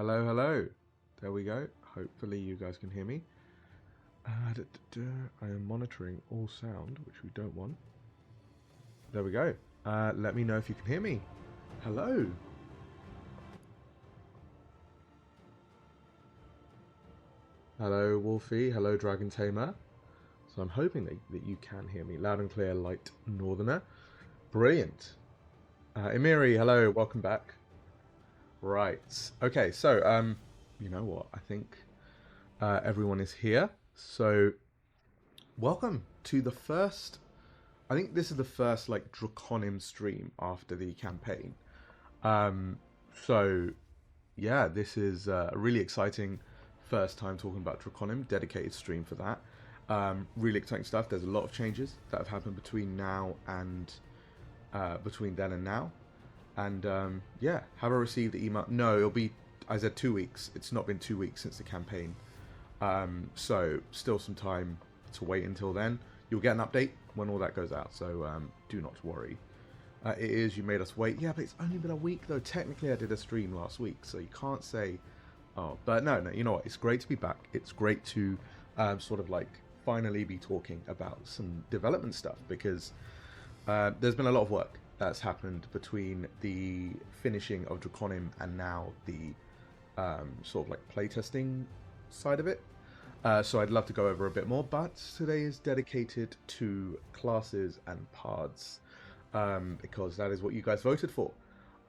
Hello, hello. There we go. Hopefully you guys can hear me. I am monitoring all sound, which we don't want. There we go. Let me know if you can hear me. Hello. Hello, Wolfie. Hello, Dragon Tamer. So I'm hoping that you can hear me loud and clear, light northerner. Brilliant. Emiri, hello. Welcome back. Right. Okay, so, you know what? I think everyone is here. So, welcome to the first... I think this is the first, like, Drakonym stream after the campaign. So, yeah, this is a really exciting first time talking about Drakonym, dedicated stream for that. Really exciting stuff. There's a lot of changes that have happened between now and... between then and now. And yeah, have I received the email? No, it'll be, I said 2 weeks. It's not been 2 weeks since the campaign. So still some time to wait until then. You'll get an update when all that goes out, so do not worry. It is, you made us wait. Yeah, but it's only been a week though. Technically I did a stream last week, so you can't say, oh, but no, you know what? It's great to be back. It's great to sort of like finally be talking about some development stuff, because there's been a lot of work that's happened between the finishing of Drakonym and now the sort of like playtesting side of it. So I'd love to go over a bit more, but today is dedicated to classes and pards, because that is what you guys voted for.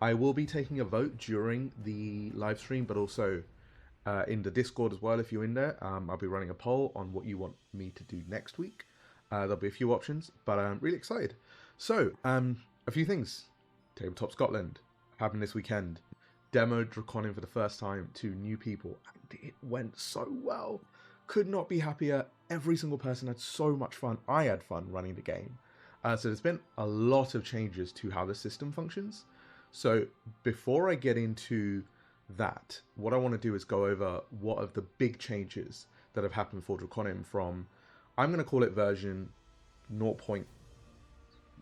I will be taking a vote during the live stream, but also in the Discord as well. If you're in there, I'll be running a poll on what you want me to do next week. There'll be a few options, but I'm really excited. So, a few things. Tabletop Scotland happened this weekend. Demoed Drakonym for the first time to new people, and it went so well. Could not be happier. Every single person had so much fun. I had fun running the game. So there's been a lot of changes to how the system functions. So before I get into that, what I want to do is go over what are the big changes that have happened for Drakonym from, I'm going to call it version 0.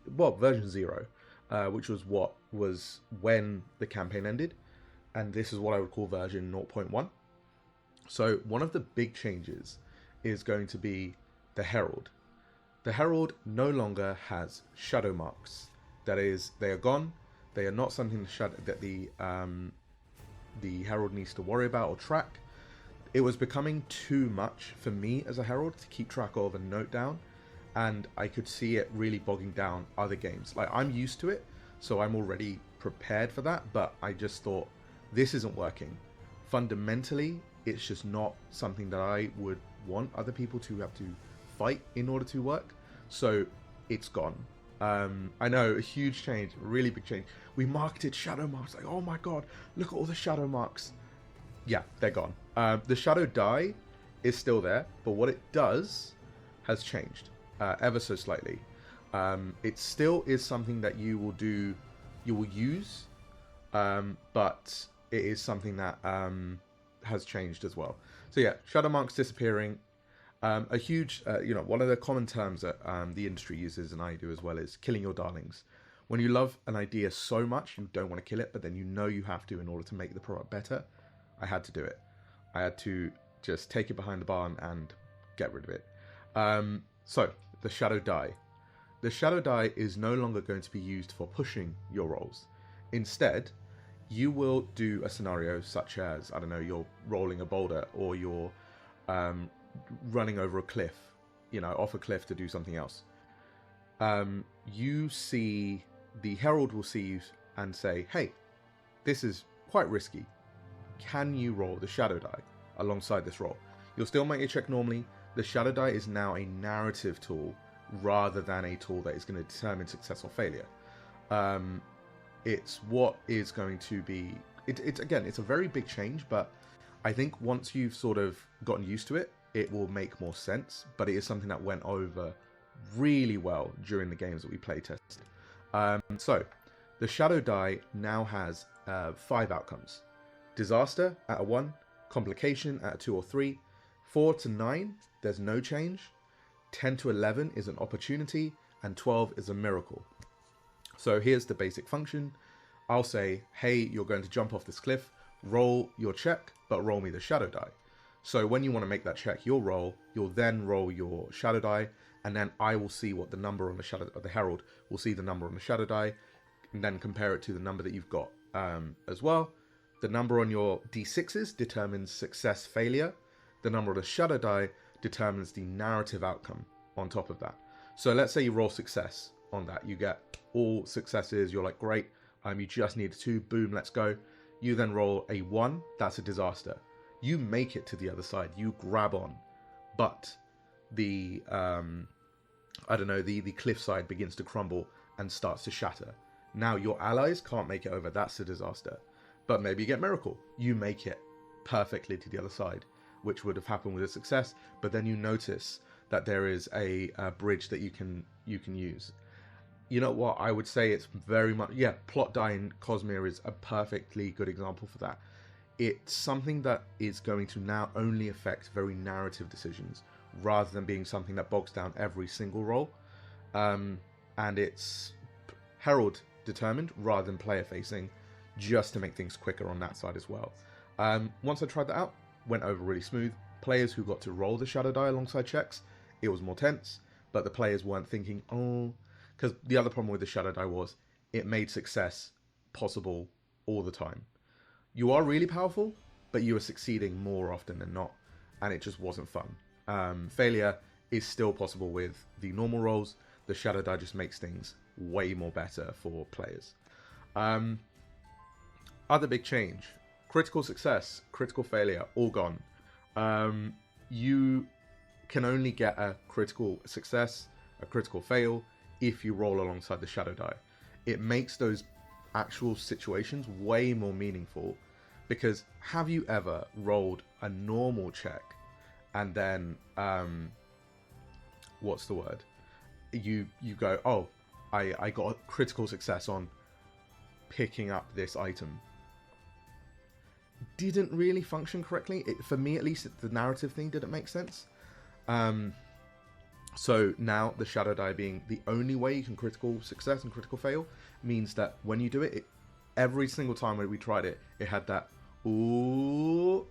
Version 0, which was what was when the campaign ended, and this is what I would call version 0.1. So one of the big changes is going to be the Herald. The Herald no longer has shadow marks. That is, they are gone. They are not something that the Herald needs to worry about or track. It was becoming too much for me as a Herald to keep track of and note down, and I could see it really bogging down other games. Like, I'm used to it, so I'm already prepared for that, but I just thought, this isn't working. Fundamentally, it's just not something that I would want other people to have to fight in order to work, so it's gone. I know, a huge change, a really big change. We marketed shadow marks, like, oh my god, look at all the shadow marks. Yeah, they're gone. The shadow die is still there, but what it does has changed. Ever so slightly. It still is something that you will use, but it is something that has changed as well. So yeah, shadow marks disappearing. A huge, one of the common terms that the industry uses, and I do as well, is killing your darlings. When you love an idea so much, you don't want to kill it, but then you know you have to in order to make the product better. I had to do it. I had to just take it behind the barn and get rid of it. So, the Shadow Die. The Shadow Die is no longer going to be used for pushing your rolls. Instead, you will do a scenario such as, I don't know, you're rolling a boulder, or you're running over a cliff, off a cliff to do something else. You see, the Herald will see you and say, hey, this is quite risky. Can you roll the Shadow Die alongside this roll? You'll still make your check normally. The Shadow Die is now a narrative tool rather than a tool that is going to determine success or failure. It's what is going to be... It's a very big change, but I think once you've sort of gotten used to it, it will make more sense. But it is something that went over really well during the games that we play tested. So, the Shadow Die now has 5 outcomes. Disaster at a 1, Complication at a 2 or 3, 4 to 9, there's no change, 10 to 11 is an opportunity, and 12 is a miracle. So here's the basic function. I'll say, hey, you're going to jump off this cliff, roll your check, but roll me the shadow die. So when you want to make that check, you'll then roll your shadow die, and then I will see what the number on the shadow, or the herald will see the number on the shadow die, and then compare it to the number that you've got as well. The number on your d6s determines success, failure. The number on the shadow die determines the narrative outcome on top of that. So let's say you roll success on that. You get all successes. You're like, great. You just need 2. Boom, let's go. You then roll a 1. That's a disaster. You make it to the other side. You grab on. But the, the cliffside begins to crumble and starts to shatter. Now your allies can't make it over. That's a disaster. But maybe you get miracle. You make it perfectly to the other side, which would have happened with a success. But then you notice that there is a bridge that you can use. You know what? I would say it's very much, plot die in Cosmere is a perfectly good example for that. It's something that is going to now only affect very narrative decisions, rather than being something that bogs down every single roll. And it's herald determined rather than player facing, just to make things quicker on that side as well. Once I tried that out, went over really smooth. Players who got to roll the shadow die alongside checks, it was more tense, but the players weren't thinking, oh, because the other problem with the shadow die was it made success possible all the time. You are really powerful, but you are succeeding more often than not, and it just wasn't fun. Failure is still possible with the normal rolls. The shadow die just makes things way more better for players. Other big change: critical success, critical failure, all gone. You can only get a critical success, a critical fail, if you roll alongside the shadow die. It makes those actual situations way more meaningful, because have you ever rolled a normal check and then what's the word? You go, oh, I got a critical success on picking up this item. Didn't really function correctly. For me, at least, the narrative thing didn't make sense. So now the shadow die being the only way you can critical success and critical fail means that when you do it, every single time when we tried it, it had that, ooh,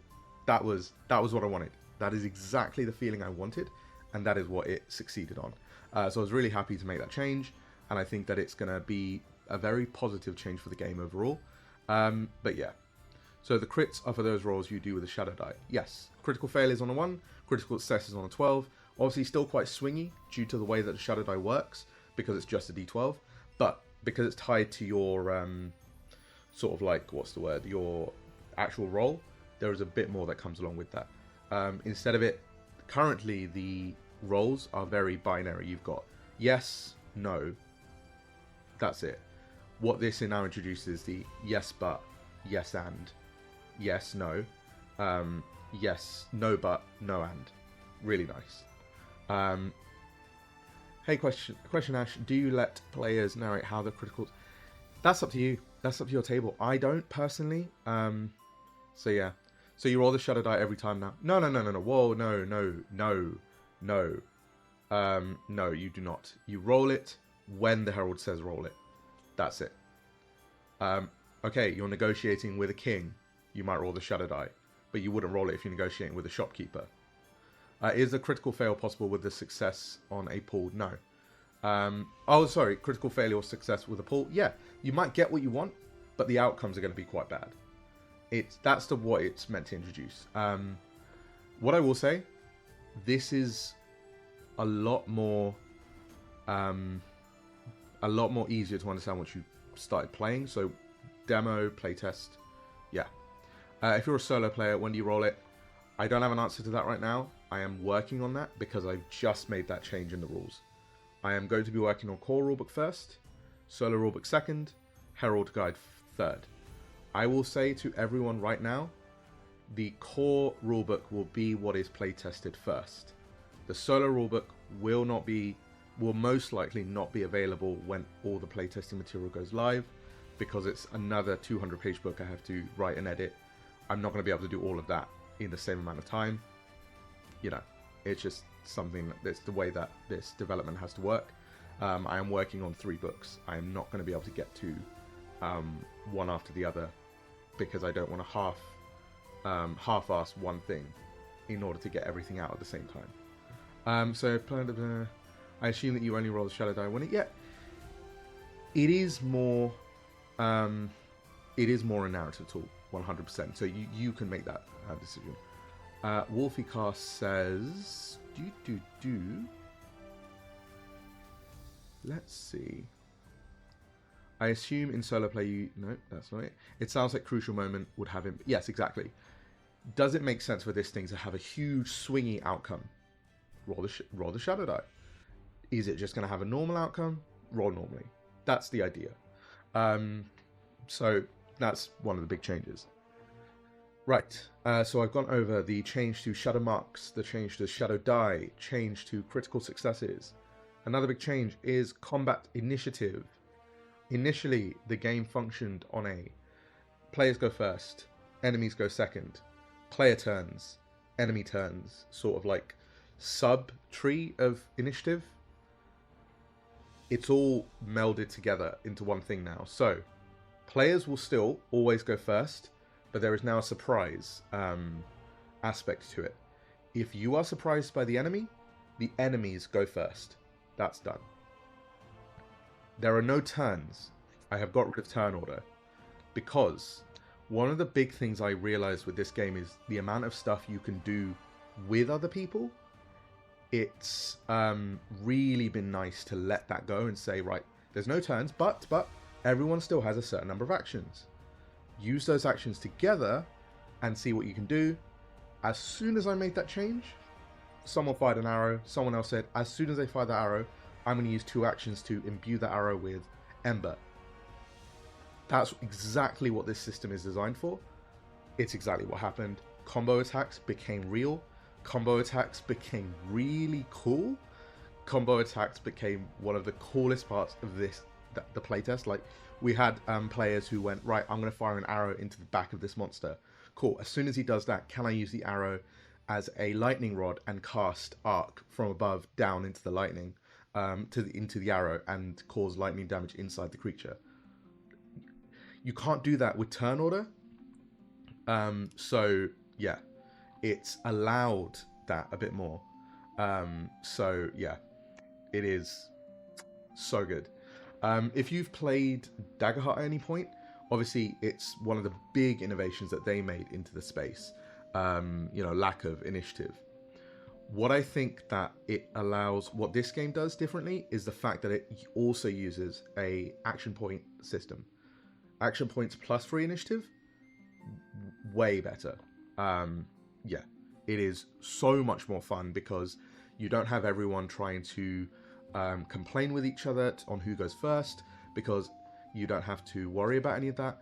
that was what I wanted. That is exactly the feeling I wanted, and that is what it succeeded on. So I was really happy to make that change, and I think that it's going to be a very positive change for the game overall. But yeah, so the crits are for those rolls you do with the shadow die. Yes, critical fail is on a 1, critical success is on a 12. Obviously still quite swingy due to the way that the shadow die works, because it's just a d12, but because it's tied to your sort of like, what's the word, your actual roll, there is a bit more that comes along with that. Instead of it, currently the rolls are very binary. You've got yes, no, that's it. What this now introduces the yes but, yes and, yes no, yes no but, no and. Really nice. Hey, question Ash, do you let players narrate how the critical... That's up to you. That's up to your table. I don't personally. So yeah. So you roll the shadow die every time now. No. Whoa, no, you do not. You roll it when the herald says roll it. That's it. Okay, you're negotiating with a king. You might roll the shadow die, but you wouldn't roll it if you're negotiating with a shopkeeper. Is a critical fail possible with the success on a pull? No. Critical failure or success with a pull? Yeah, you might get what you want, but the outcomes are going to be quite bad. That's what it's meant to introduce. What I will say, this is a lot more easier to understand once you started playing. So, demo, playtest, yeah. If you're a solo player, when do you roll it? I don't have an answer to that right now. I am working on that because I've just made that change in the rules. I am going to be working on core rulebook first, solo rulebook second, herald guide third. I will say to everyone right now, the core rulebook will be what is playtested first. The solo rulebook will most likely not be available when all the playtesting material goes live, because it's another 200-page book I have to write and edit. I'm not going to be able to do all of that in the same amount of time. You know, it's just something that's the way that this development has to work. I am working on 3 books. I am not going to be able to get to one after the other because I don't want to half-ass one thing in order to get everything out at the same time. So I assume that you only roll the shadow die when it. Yeah, it is more. It is more a narrative tool, 100%. So you can make that decision. Wolfie Cast says, let's see. I assume in solo play you... No, that's not it. It sounds like Crucial Moment would have him... Yes, exactly. Does it make sense for this thing to have a huge swingy outcome? Roll the Shadow Die. Is it just going to have a normal outcome? Roll normally. That's the idea. So that's one of the big changes. Right, so I've gone over the change to Shadow Marks, the change to Shadow Die, change to Critical Successes. Another big change is Combat Initiative. Initially, the game functioned on a players go first, enemies go second, player turns, enemy turns, sort of like sub-tree of initiative. It's all melded together into one thing now. So, players will still always go first, but there is now a surprise aspect to it. If you are surprised by the enemies go first. That's done. There are no turns. I have got rid of turn order, because one of the big things I realized with this game is the amount of stuff you can do with other people. It's really been nice to let that go and say, right, there's no turns, but everyone still has a certain number of actions. Use those actions together and see what you can do. As soon as I made that change, someone fired an arrow, someone else said, as soon as they fire that arrow, I'm going to use 2 actions to imbue that arrow with Ember. That's exactly what this system is designed for. It's exactly what happened. Combo attacks became real. Combo attacks became really cool. Combo attacks became one of the coolest parts of the playtest. Like, we had players who went, right, I'm going to fire an arrow into the back of this monster. Cool. As soon as he does that, can I use the arrow as a lightning rod and cast arc from above down into the lightning, into the arrow, and cause lightning damage inside the creature? You can't do that with turn order. So yeah, it's allowed that a bit more. So yeah, it is so good. If you've played Daggerheart at any point, obviously it's one of the big innovations that they made into the space. Lack of initiative. What I think that it allows, what this game does differently, is the fact that it also uses a action point system. Action points plus free initiative, way better. Yeah, it is so much more fun because you don't have everyone trying to complain with each other on who goes first, because you don't have to worry about any of that.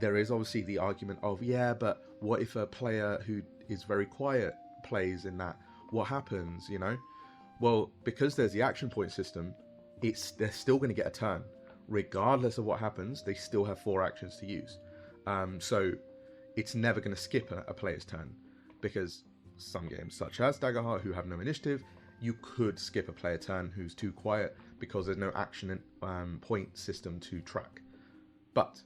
There is obviously the argument of, yeah, but what if a player who is very quiet plays in that? What happens, Well, because there's the action point system, they're still going to get a turn. Regardless of what happens, they still have 4 actions to use. So it's never going to skip a player's turn, because some games, such as Daggerheart, who have no initiative, you could skip a player turn who's too quiet because there's no action point system to track. But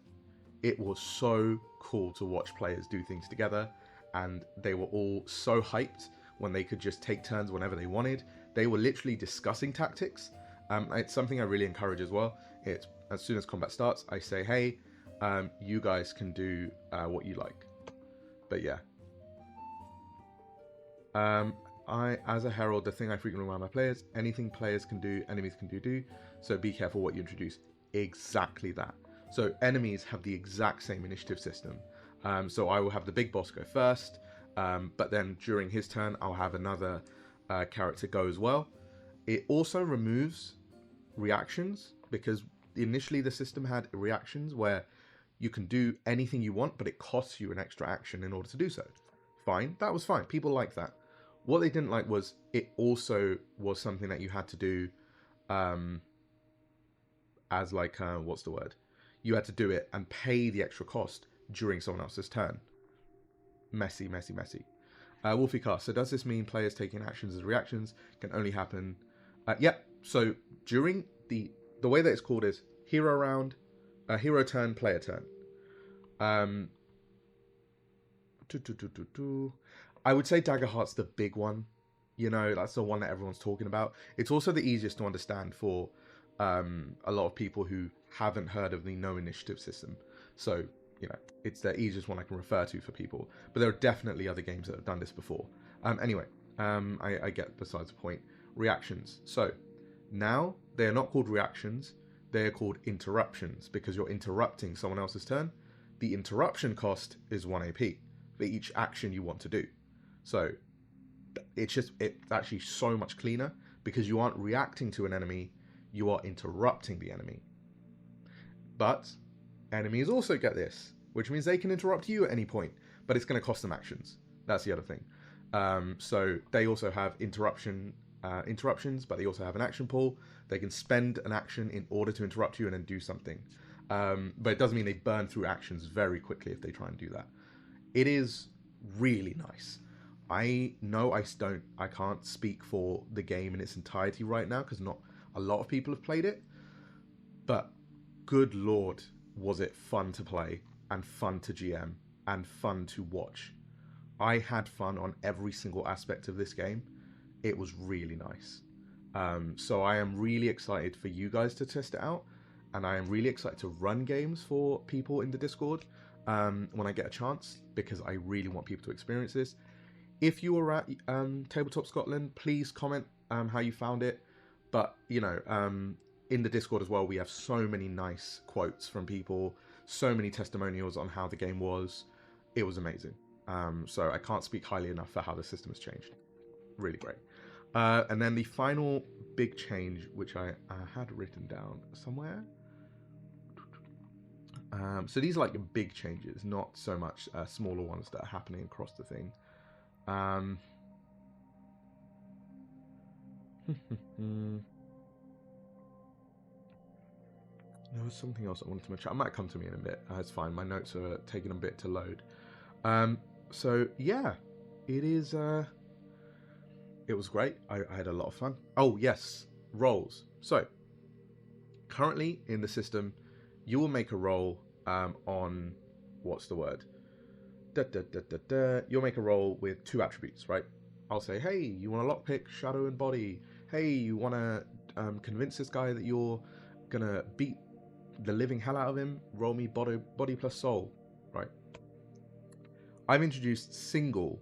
it was so cool to watch players do things together, and they were all so hyped when they could just take turns whenever they wanted. They were literally discussing tactics. It's something I really encourage as well. It's as soon as combat starts, I say, hey, you guys can do what you like. But yeah. As a herald, the thing I frequently remind my players, anything players can do, enemies can do. So be careful what you introduce. Exactly that. So enemies have the exact same initiative system. So I will have the big boss go first, but then during his turn, I'll have another character go as well. It also removes reactions, because initially the system had reactions where you can do anything you want, but it costs you an extra action in order to do so. Fine, that was fine. People like that. What they didn't like was it also was something that you had to do as like, what's the word? You had to do it and pay the extra cost during someone else's turn. Messy. Wolfie Cast. So does this mean players taking actions as reactions can only happen? Yep. So during the way that it's called is hero round, hero turn, player turn. I would say Daggerheart's the big one. You know, that's the one that everyone's talking about. It's also the easiest to understand for a lot of people who haven't heard of the no initiative system. So, you know, it's the easiest one I can refer to for people. But there are definitely other games that have done this before. Anyway, I get besides the point. Reactions. So, now they're not called reactions. They're called interruptions because you're interrupting someone else's turn. The interruption cost is 1 AP for each action you want to do. So it's actually so much cleaner because you aren't reacting to an enemy, you are interrupting the enemy. But enemies also get this, which means they can interrupt you at any point, but it's going to cost them actions. That's the other thing. So they also have interruptions, but they also have an action pool. They can spend an action in order to interrupt you and then do something. But it doesn't mean they burn through actions very quickly if they try and do that. It is really nice. I know I can't speak for the game in its entirety right now because not a lot of people have played it. But good lord, was it fun to play and fun to GM and fun to watch. I had fun on every single aspect of this game. It was really nice. So I am really excited for you guys to test it out. And I am really excited to run games for people in the Discord when I get a chance, because I really want people to experience this. If you were at Tabletop Scotland, please comment how you found it. But, you know, in the Discord as well, we have so many nice quotes from people, so many testimonials on how the game was. It was amazing. So I can't speak highly enough for how the system has changed. Really great. And then the final big change, which I had written down somewhere. So these are like big changes, not so much smaller ones that are happening across the thing. There was something else I wanted to mention. I might come to me in a bit. It's fine. My notes are taking a bit to load. So yeah, it is. It was great. I had a lot of fun. Oh yes, roles. So currently in the system, you will make a roll on what's the word? You'll make a roll with 2 attributes, right? I'll say, hey, you want to lockpick, shadow, and body. Hey, you want to convince this guy that you're gonna beat the living hell out of him. Roll me body plus soul, right? I've introduced single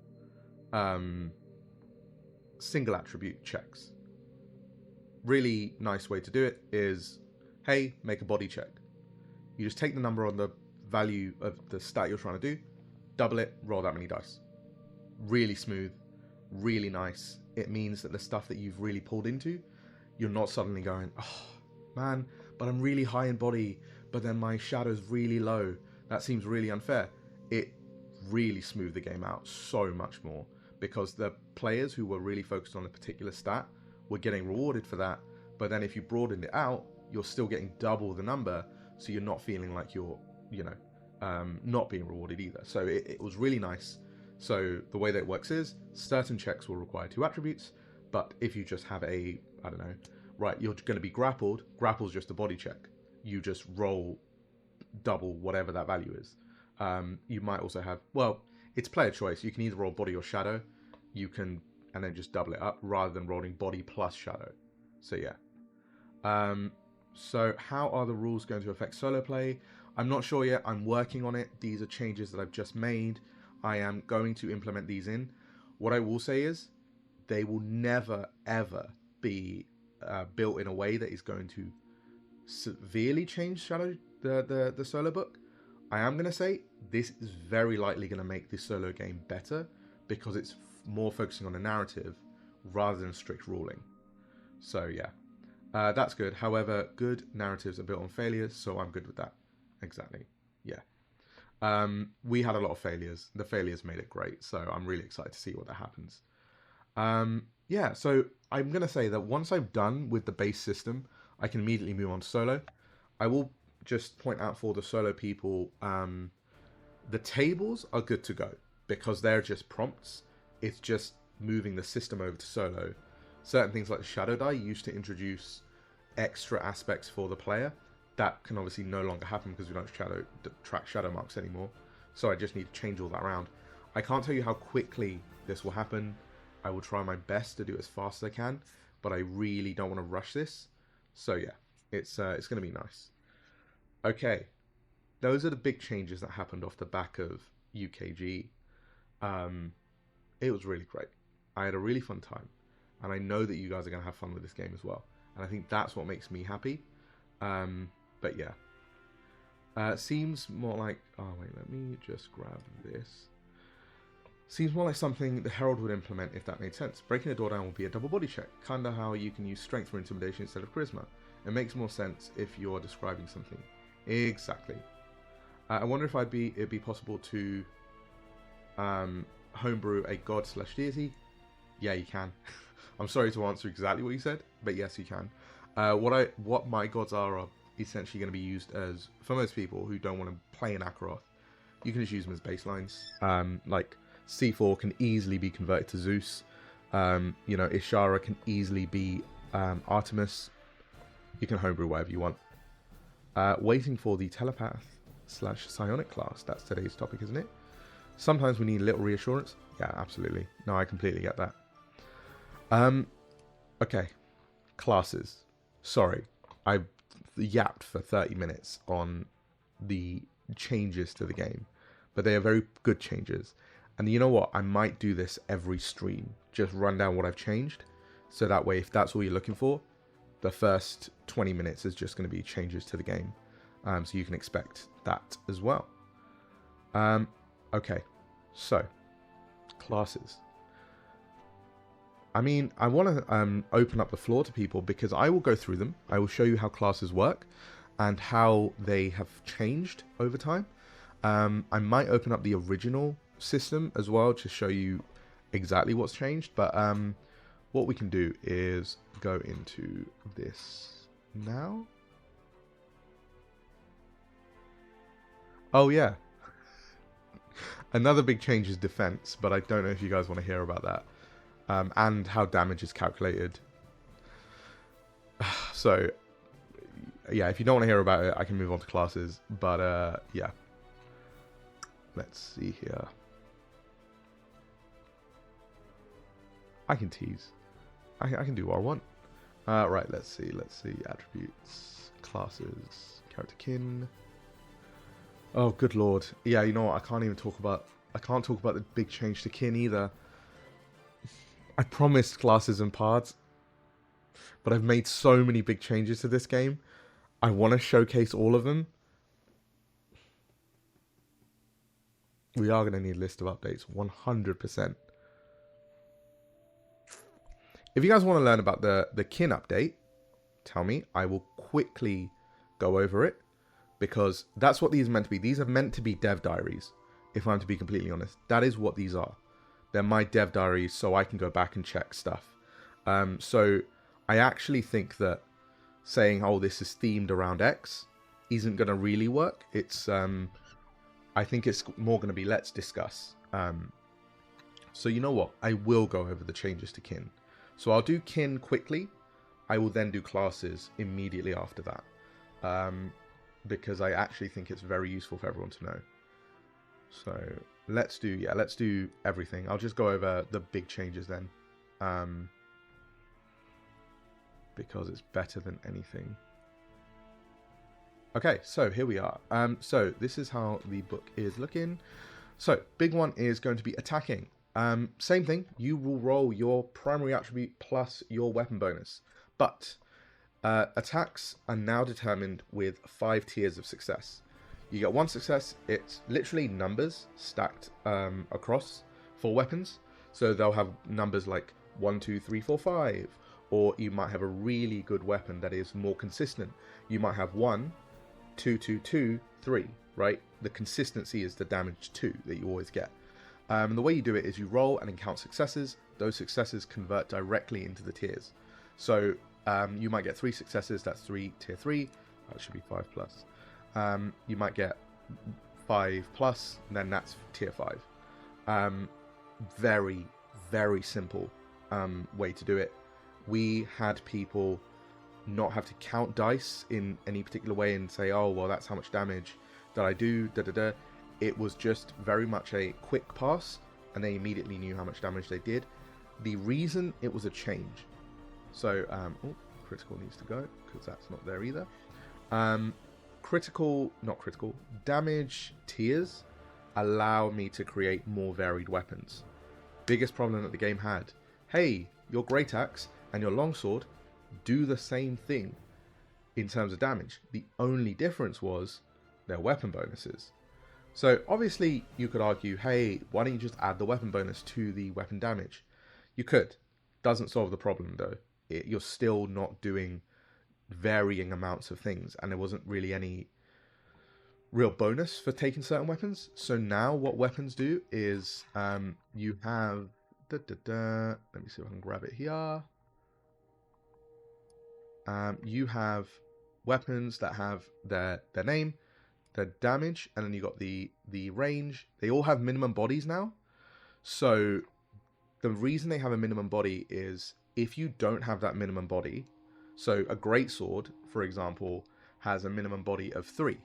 attribute checks. Really nice way to do it is, hey, make a body check. You just take the number on the value of the stat you're trying to do, double it, roll that many dice. Really smooth, really nice. It means that the stuff that you've really pulled into, you're not suddenly going, oh man, but I'm really high in body, but then my shadow's really low. That seems really unfair. It really smoothed the game out so much more because the players who were really focused on a particular stat were getting rewarded for that. But then if you broadened it out, you're still getting double the number. So you're not feeling like you're, you know, not being rewarded either. So it was really nice. So the way that it works is certain checks will require 2 attributes, but if you just have a, I don't know, right, you're going to be grappled. Grapple's just a body check. You just roll double whatever that value is. You might also have, well, it's player choice. You can either roll body or shadow. You can, and then just double it up rather than rolling body plus shadow. So yeah. So how are the rules going to affect solo play? I'm not sure yet. I'm working on it. These are changes that I've just made. I am going to implement these in. What I will say is they will never, ever be built in a way that is going to severely change the solo book. I am going to say this is very likely going to make this solo game better because it's more focusing on a narrative rather than strict ruling. So yeah. That's good. However, good narratives are built on failures, so I'm good with that. Exactly. Yeah. We had a lot of failures. The failures made it great, so I'm really excited to see what that happens. Yeah, so I'm going to say that once I'm done with the base system, I can immediately move on to solo. I will just point out for the solo people, the tables are good to go because they're just prompts. It's just moving the system over to solo. Certain things like the shadow die used to introduce extra aspects for the player. That can obviously no longer happen because we don't track shadow marks anymore. So I just need to change all that around. I can't tell you how quickly this will happen. I will try my best to do it as fast as I can, but I really don't want to rush this. So yeah, it's going to be nice. Okay, those are the big changes that happened off the back of UKG. It was really great. I had a really fun time, and I know that you guys are going to have fun with this game as well. And I think that's what makes me happy. But yeah, seems more like, oh wait, let me just grab this. Seems more like something the Herald would implement if that made sense. Breaking a door down will be a double body check, kinda how you can use strength for intimidation instead of charisma. It makes more sense if you're describing something. Exactly. I wonder if it'd be possible to homebrew a god/deity. Yeah, you can. I'm sorry to answer exactly what you said, but yes, you can. What my gods are essentially going to be used as, for most people who don't want to play an Akaroth, you can just use them as baselines. Like C4 can easily be converted to Zeus. You know, Ishara can easily be Artemis. You can homebrew whatever you want. Waiting for the telepath/psionic class. That's today's topic, isn't it? Sometimes we need a little reassurance. Yeah, absolutely. No, I completely get that. Okay. Classes. Sorry. I yapped for 30 minutes on the changes to the game. But they are very good changes. And you know what? I might do this every stream. Just run down what I've changed. So that way, if that's all you're looking for, the first 20 minutes is just going to be changes to the game. So you can expect that as well. Okay. So, classes. I mean, I want to open up the floor to people because I will go through them. I will show you how classes work and how they have changed over time. I might open up the original system as well to show you exactly what's changed. But what we can do is go into this now. Oh, yeah. Another big change is defense, but I don't know if you guys want to hear about that. And how damage is calculated. So, yeah, if you don't want to hear about it, I can move on to classes. But, yeah. Let's see here. I can tease. I can do what I want. Right, let's see. Attributes, classes, character kin. Oh, good lord. Yeah, you know what? I can't talk about the big change to kin either. I promised classes and parts, but I've made so many big changes to this game. I want to showcase all of them. We are going to need a list of updates, 100%. If you guys want to learn about the kin update, tell me. I will quickly go over it, because that's what these are meant to be. These are meant to be dev diaries, if I'm to be completely honest. That is what these are. They're my dev diaries, so I can go back and check stuff. So I actually think that saying, oh, this is themed around X isn't going to really work. It's, I think it's more going to be, let's discuss. So you know what? I will go over the changes to kin. So I'll do kin quickly. I will then do classes immediately after that. Because I actually think it's very useful for everyone to know. So let's do everything. I'll just go over the big changes then. Because it's better than anything. Okay, so here we are. So this is how the book is looking. So big one is going to be attacking. Same thing. You will roll your primary attribute plus your weapon bonus. But attacks are now determined with 5 tiers of success. You get 1 success. It's literally numbers stacked across for weapons. So they'll have numbers like 1, 2, 3, 4, 5. Or you might have a really good weapon that is more consistent. You might have 1, 2, 2, 2, 3, right? The consistency is the damage 2 that you always get. And the way you do it is you roll and count successes. Those successes convert directly into the tiers. So you might get 3 successes. That's 3 tier 3. That should be 5 plus. You might get 5 plus, and then that's tier 5. Very, very simple way to do it. We had people not have to count dice in any particular way and say, oh, well, that's how much damage that I do, it was just very much a quick pass, and they immediately knew how much damage they did. The reason it was a change, so critical needs to go because that's not there either. Damage tiers allow me to create more varied weapons. Biggest problem that the game had, hey, your great axe and your longsword do the same thing in terms of damage. The only difference was their weapon bonuses. So obviously you could argue, hey, why don't you just add the weapon bonus to the weapon damage? You could. Doesn't solve the problem though. You're still not doing varying amounts of things, and there wasn't really any real bonus for taking certain weapons. So now what weapons do is you have let me see if I can grab it here. You have weapons that have their name, their damage, and then you got the range. They all have minimum bodies now. So the reason they have a minimum body is if you don't have that minimum body, so a greatsword, for example, has a minimum body of 3.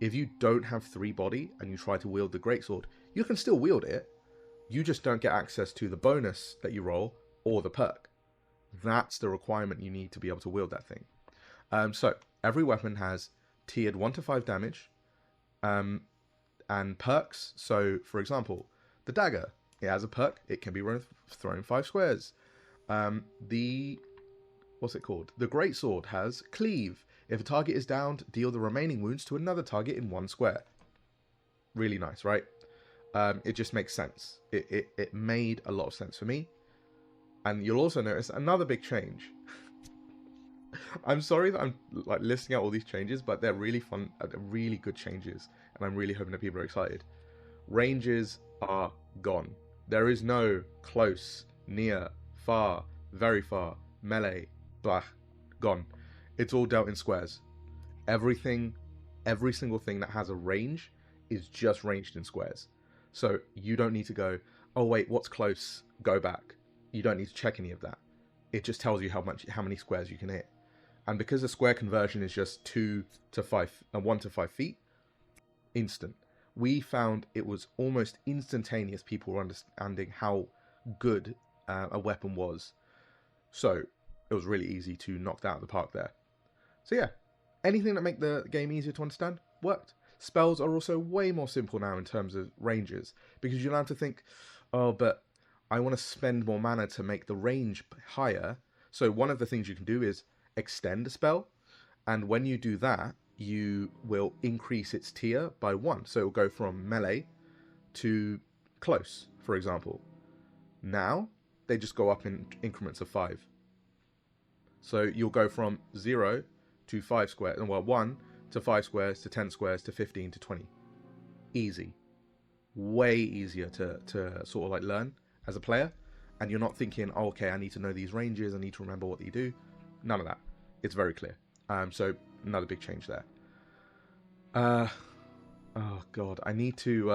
If you don't have 3 body and you try to wield the greatsword, you can still wield it. You just don't get access to the bonus that you roll or the perk. That's the requirement you need to be able to wield that thing. So every weapon has tiered 1 to 5 damage and perks. So for example, the dagger, it has a perk. It can be thrown 5 squares. What's it called? The greatsword has cleave. If a target is downed, deal the remaining wounds to another target in 1 square. Really nice, right? It just makes sense. It made a lot of sense for me. And you'll also notice another big change. I'm sorry that I'm like listing out all these changes, but they're really fun, they're really good changes, and I'm really hoping that people are excited. Ranges are gone. There is no close, near, far, very far, melee, blah, gone. It's all dealt in squares. Every single thing that has a range is just ranged in squares. So you don't need to go, oh wait, what's close? Go back. You don't need to check any of that. It just tells you how many squares you can hit. And because the square conversion is just 1 to 5 feet, instant. We found it was almost instantaneous. People were understanding how good a weapon was. So it was really easy to knock that out of the park there. So yeah, anything that make the game easier to understand worked. Spells are also way more simple now in terms of ranges, because you don't have to think, oh, but I want to spend more mana to make the range higher. So one of the things you can do is extend a spell, and when you do that, you will increase its tier by 1. So it will go from melee to close, for example. Now, they just go up in increments of 5. So you'll go from 0 to 5 squares, well, 1 to 5 squares to 10 squares to 15 to 20. Easy. Way easier to sort of like learn as a player. And you're not thinking, oh, okay, I need to know these ranges, I need to remember what they do. None of that. It's very clear. So another big change there. Oh god, I need to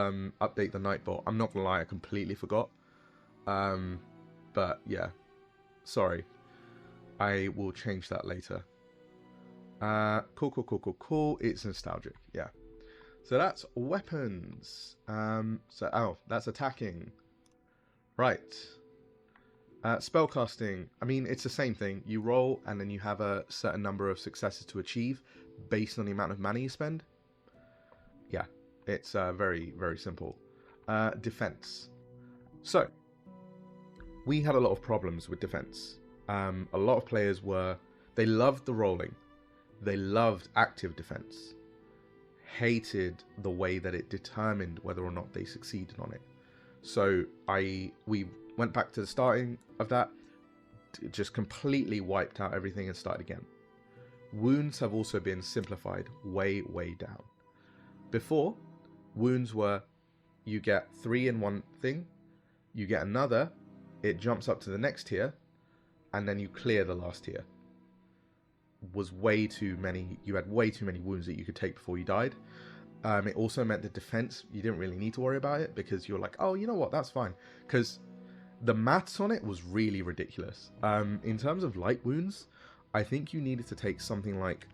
update the Nightbot. I'm not gonna lie, I completely forgot. But yeah, sorry. I will change that later. Cool. It's nostalgic, yeah. So that's weapons. That's attacking. Right. Spellcasting. I mean, it's the same thing. You roll, and then you have a certain number of successes to achieve based on the amount of mana you spend. Yeah, it's very, very simple. Defense. So, we had a lot of problems with defense. A lot of players they loved the rolling. They loved active defense. Hated the way that it determined whether or not they succeeded on it. So we went back to the starting of that, just completely wiped out everything and started again. Wounds have also been simplified way, way down. Before, wounds were, you get 3 in one thing, you get another, it jumps up to the next tier, and then you clear the last tier. Was way too many, you had way too many wounds that you could take before you died. It also meant the defense, you didn't really need to worry about it, because you're like, oh, you know what, that's fine. Because the maths on it was really ridiculous. In terms of light wounds, I think you needed to take something like,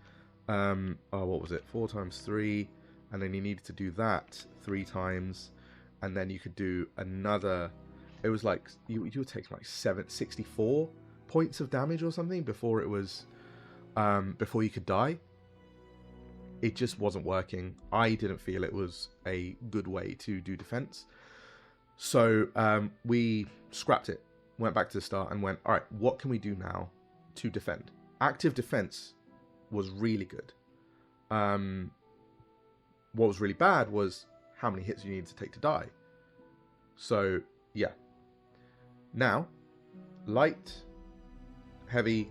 what was it, 4 times 3, and then you needed to do that 3 times, and then you could do another. It was like you were taking like 64 points of damage or something before it was before you could die. It just wasn't working. I didn't feel it was a good way to do defense, so we scrapped it, went back to the start, and went, all right, what can we do now to defend? Active defense was really good. What was really bad was how many hits you needed to take to die. So yeah. Now, light, heavy,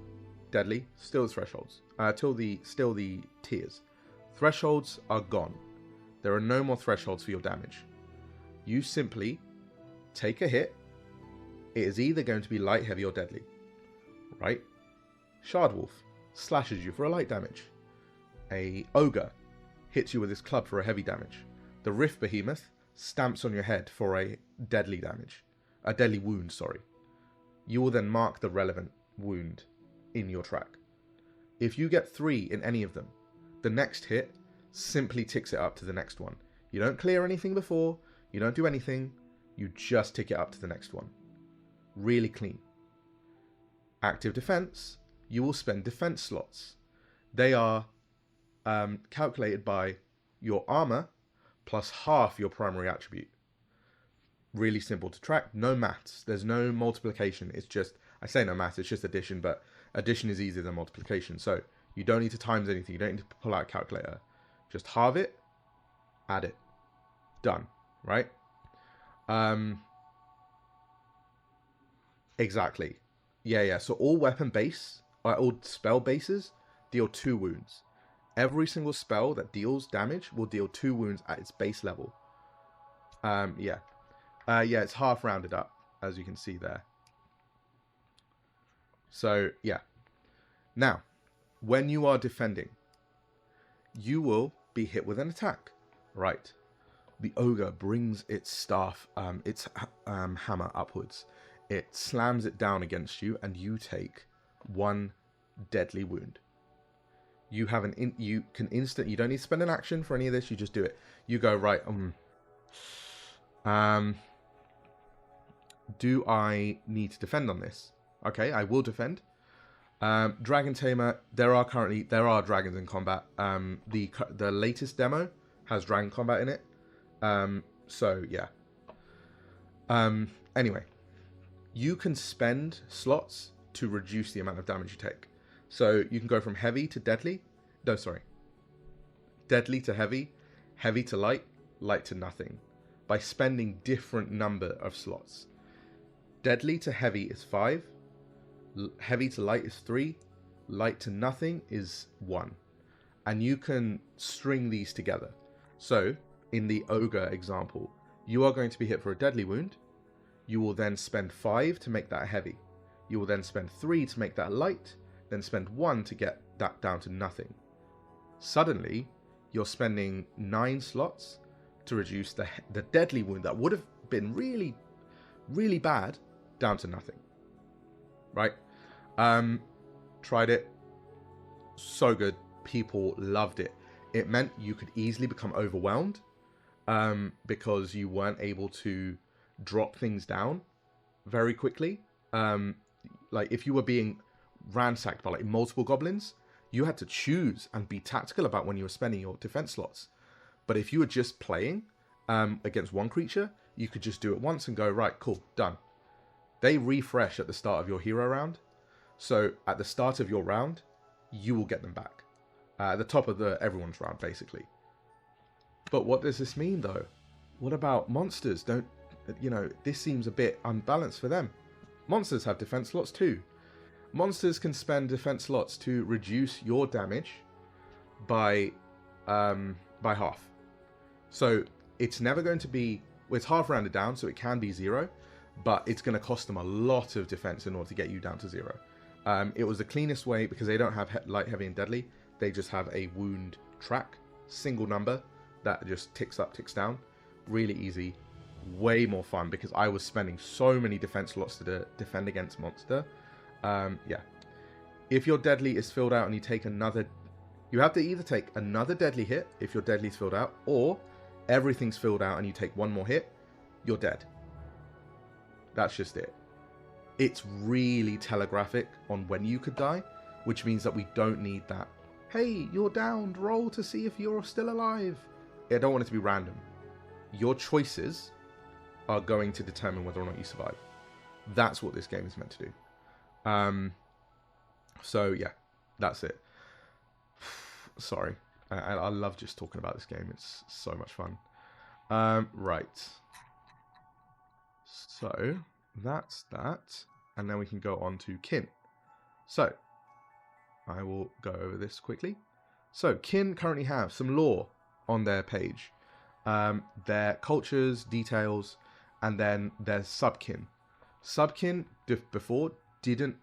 deadly, still the thresholds. Still the tiers. Thresholds are gone. There are no more thresholds for your damage. You simply take a hit. It is either going to be light, heavy, or deadly. Right? Shardwolf slashes you for a light damage. A ogre hits you with his club for a heavy damage. The Rift Behemoth stamps on your head for a deadly damage. A deadly wound, sorry. You will then mark the relevant wound in your track. If you get 3 in any of them, the next hit simply ticks it up to the next one. You don't clear anything before, you don't do anything, you just tick it up to the next one. Really clean. Active defense, you will spend defense slots. They are calculated by your armor plus half your primary attribute. Really simple to track. No maths. There's no multiplication. It's just, I say no maths, it's just addition, but addition is easier than multiplication. So you don't need to times anything. You don't need to pull out a calculator. Just halve it, add it. Done. Right? Exactly. Yeah. So all weapon base, all spell bases deal 2 wounds. Every single spell that deals damage will deal 2 wounds at its base level. Yeah, it's half rounded up, as you can see there. So, yeah. Now, when you are defending, you will be hit with an attack. Right. The ogre brings its staff, its hammer upwards. It slams it down against you, and you take 1 deadly wound. You have you don't need to spend an action for any of this, you just do it. You go, right, do I need to defend on this? Okay, I will defend. Dragon Tamer, there are dragons in combat. The latest demo has dragon combat in it. So yeah. Anyway, you can spend slots to reduce the amount of damage you take. So you can go from heavy to deadly. No, sorry. Deadly to heavy, heavy to light, light to nothing, by spending different number of slots. Deadly to heavy is 5, heavy to light is 3, light to nothing is 1. And you can string these together. So, in the ogre example, you are going to be hit for a deadly wound. You will then spend 5 to make that heavy. You will then spend 3 to make that light, then spend 1 to get that down to nothing. Suddenly, you're spending 9 slots to reduce the deadly wound that would have been really, really bad down to nothing. Right? Tried it. So good. People loved it. It meant you could easily become overwhelmed because you weren't able to drop things down very quickly. Like if you were being ransacked by like multiple goblins, you had to choose and be tactical about when you were spending your defense slots. But if you were just playing against one creature, you could just do it once and go, right, cool, done. They refresh at the start of your hero round. So at the start of your round, you will get them back. At the top of everyone's round, basically. But what does this mean, though? What about monsters? This seems a bit unbalanced for them. Monsters have defense slots too. Monsters can spend defense slots to reduce your damage by half. So it's never going to be... Well, it's half rounded down, so it can be 0. But it's going to cost them a lot of defense in order to get you down to 0. It was the cleanest way because they don't have light, heavy, and deadly. They just have a wound track, single number that just ticks up, ticks down. Really easy, way more fun because I was spending so many defense slots to defend against monster. Yeah. If your deadly is filled out and you take another You have to either take another deadly hit if your deadly's filled out, or everything's filled out and you take one more hit, you're dead. That's just it. It's really telegraphic on when you could die, which means that we don't need that, hey, you're downed, roll to see if you're still alive. I don't want it to be random. Your choices are going to determine whether or not you survive. That's what this game is meant to do. So yeah, that's it. Sorry. I love just talking about this game. It's so much fun. Right. So that's that. And then we can go on to kin. So I will go over this quickly. So kin currently have some lore on their page. Their cultures, details, and then their subkin. Subkin before didn't,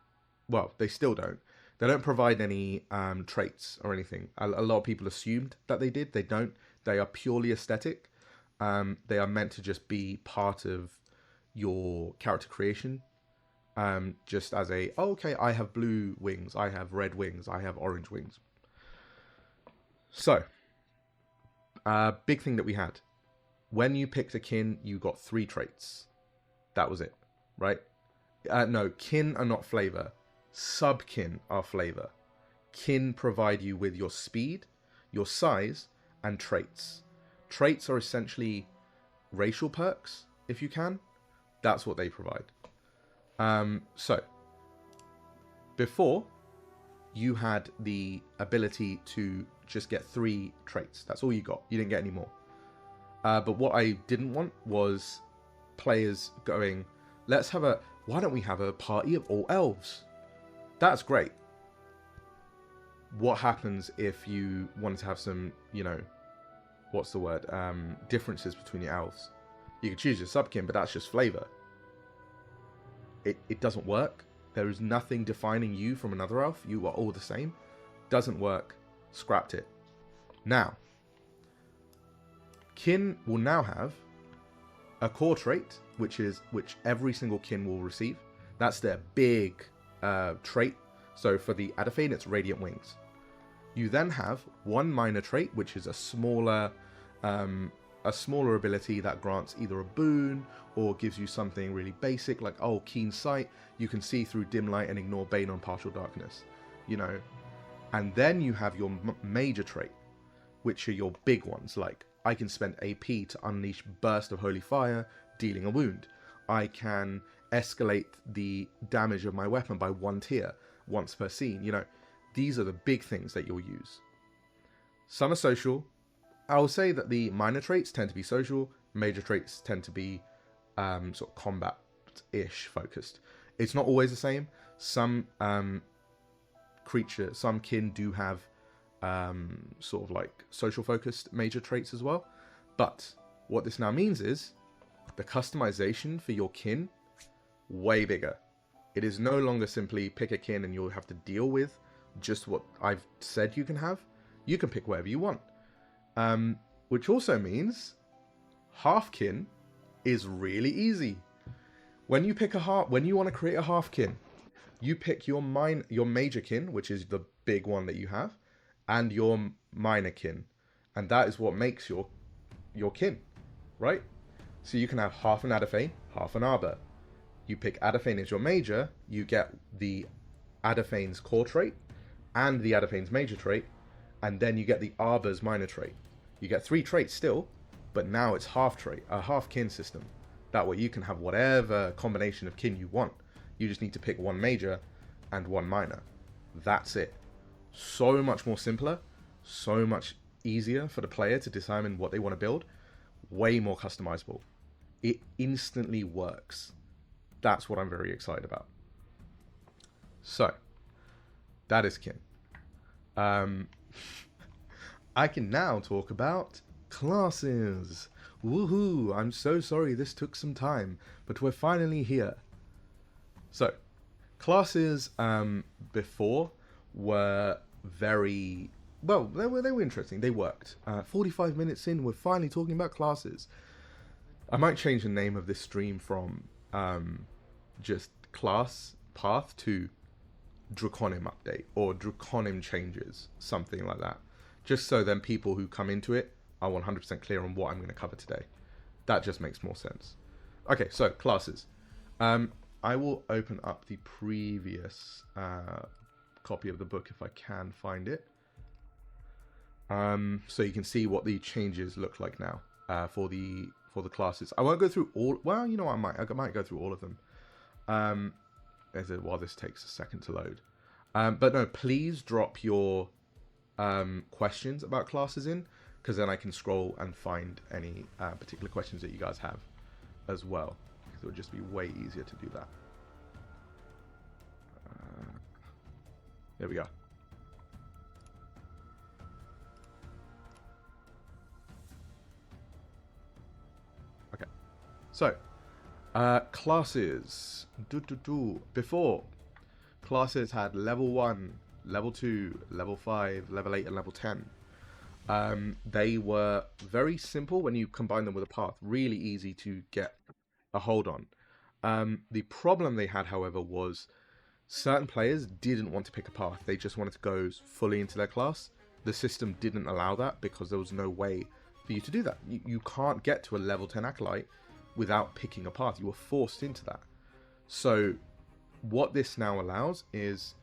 well, they still don't. They don't provide any traits or anything. A lot of people assumed that they did. They don't. They are purely aesthetic. They are meant to just be part of your character creation. Just as a, oh, okay, I have blue wings, I have red wings, I have orange wings. So, big thing that we had. When you picked a kin, you got 3 traits. That was it, right? No, kin are not flavor. Subkin are flavor. Kin provide you with your speed, your size, and traits. Traits are essentially racial perks, if you can. That's what they provide. So, before, you had the ability to just get 3 traits. That's all you got. You didn't get any more. But what I didn't want was players going, why don't we have a party of all elves? That's great. What happens if you wanted to have some, what's the word? Differences between your elves? You can choose your subkin, but that's just flavor. It doesn't work. There is nothing defining you from another elf. You are all the same. Doesn't work. Scrapped it. Now, kin will now have a core trait, which every single kin will receive. That's their big trait. So for the Adafane, it's Radiant Wings. You then have one minor trait, which is a smaller ability that grants either a boon or gives you something really basic, like, oh, keen sight. You can see through dim light and ignore bane on partial darkness, And then you have your major trait, which are your big ones, like I can spend AP to unleash burst of holy fire, dealing a wound. I can escalate the damage of my weapon by 1 tier once per scene. These are the big things that you'll use. Some are social. I'll say that the minor traits tend to be social. Major traits tend to be sort of combat-ish focused. It's not always the same. Some kin do have sort of like social focused major traits as well. But what this now means is the customization for your kin, way bigger. It is no longer simply pick a kin and you'll have to deal with just what I've said you can have. You can pick whatever you want. Which also means half kin is really easy. When you want to create a half kin, you pick your major kin, which is the big one that you have, and your minor kin, and that is what makes your kin, right? So you can have half an Adafane, half an Arbor. You pick Adafane as your major, you get the Adafane's core trait and the Adafane's major trait, and then you get the Arbor's minor trait. You get 3 traits still, but now it's a half kin system. That way you can have whatever combination of kin you want. You just need to pick 1 major and 1 minor. That's it. So much more simpler, so much easier for the player to determine what they want to build. Way more customizable. It instantly works. That's what I'm very excited about. So, that is kin. I can now talk about classes. Woohoo! I'm so sorry this took some time, but we're finally here. So, classes before were very, well, they were interesting. They worked. 45 minutes in, we're finally talking about classes. I might change the name of this stream from just class path to Drakonym update or Drakonym changes, something like that. Just so then people who come into it are 100% clear on what I'm going to cover today. That just makes more sense. Okay, so classes. I will open up the previous copy of the book if I can find it. So you can see what the changes look like now for the classes. I won't go through all. Well, you know what, I might go through all of them. While this takes a second to load. But no, please drop your questions about classes in, because then I can scroll and find any particular questions that you guys have as well. It would just be way easier to do that. There we go. Okay, so classes. Before, classes had level 1, level 2, level 5, level 8, and level 10. They were very simple when you combine them with a path. Really easy to get a hold on. The problem they had, however, was certain players didn't want to pick a path. They just wanted to go fully into their class. The system didn't allow that because there was no way for you to do that. You can't get to a level 10 Acolyte without picking a path. You were forced into that. So what this now allows is,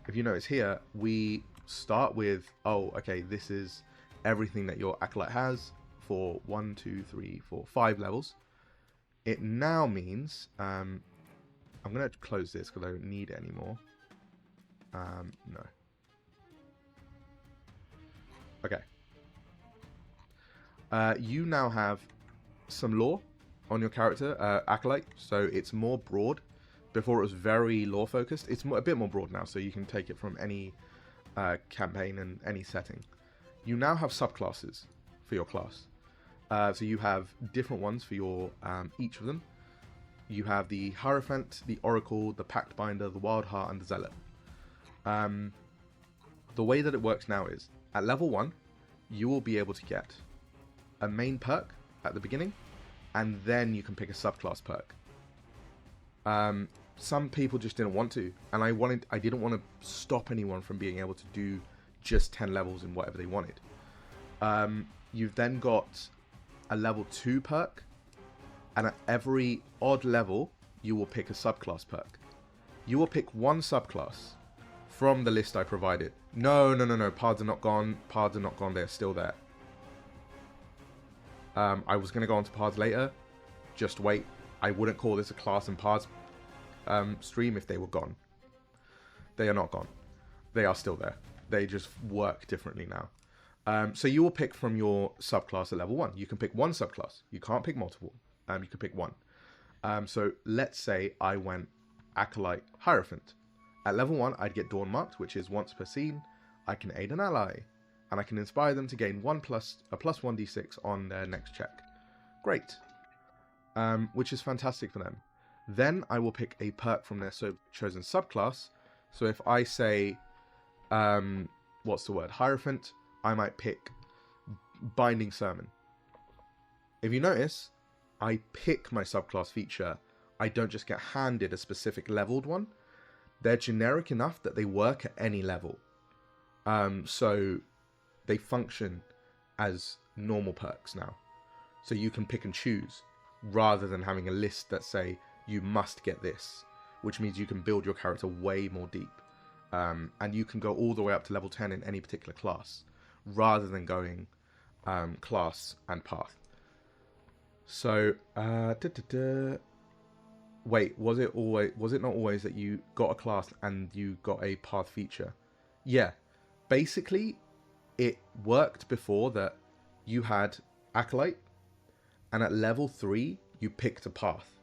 if you notice here, we start with, oh, okay, this is everything that your Acolyte has for 1, 2, 3, 4, 5 levels. It now means, I'm going to close this because I don't need it anymore. No. Okay. You now have some lore on your character, Acolyte, so it's more broad. Before it was very lore focused. It's a bit more broad now, so you can take it from any campaign and any setting. You now have subclasses for your class. So you have different ones for your each of them. You have the Hierophant, the Oracle, the Pact Binder, the Wild Heart, and the Zealot. The way that it works now is, at level 1, you will be able to get a main perk at the beginning, and then you can pick a subclass perk. Some people just didn't want to, and I didn't want to stop anyone from being able to do just 10 levels in whatever they wanted. You've then got a level 2 perk, and at every odd level, you will pick a subclass perk. You will pick one subclass from the list I provided. No. Pards are not gone. Pards are not gone. They're still there. I was going to go on to Pards later. Just wait. I wouldn't call this a class and Pards stream if they were gone. They are not gone. They are still there. They just work differently now. So you will pick from your subclass at level 1. You can pick one subclass. You can't pick multiple. You can pick one. So let's say I went Acolyte Hierophant. At level 1, I'd get Dawn Marked, which is once per scene. I can aid an ally, and I can inspire them to gain a plus 1d6 on their next check. Great. Which is fantastic for them. Then I will pick a perk from their chosen subclass. So if I say, Hierophant, I might pick Binding Sermon. If you notice, I pick my subclass feature. I don't just get handed a specific leveled one. They're generic enough that they work at any level. So they function as normal perks now. So you can pick and choose, rather than having a list that say, you must get this, which means you can build your character way more deep. And you can go all the way up to level 10 in any particular class, rather than going class and path. So, wait, was it not always that you got a class and you got a path feature? Yeah, basically, it worked before that you had Acolyte, and at level 3, you picked a path.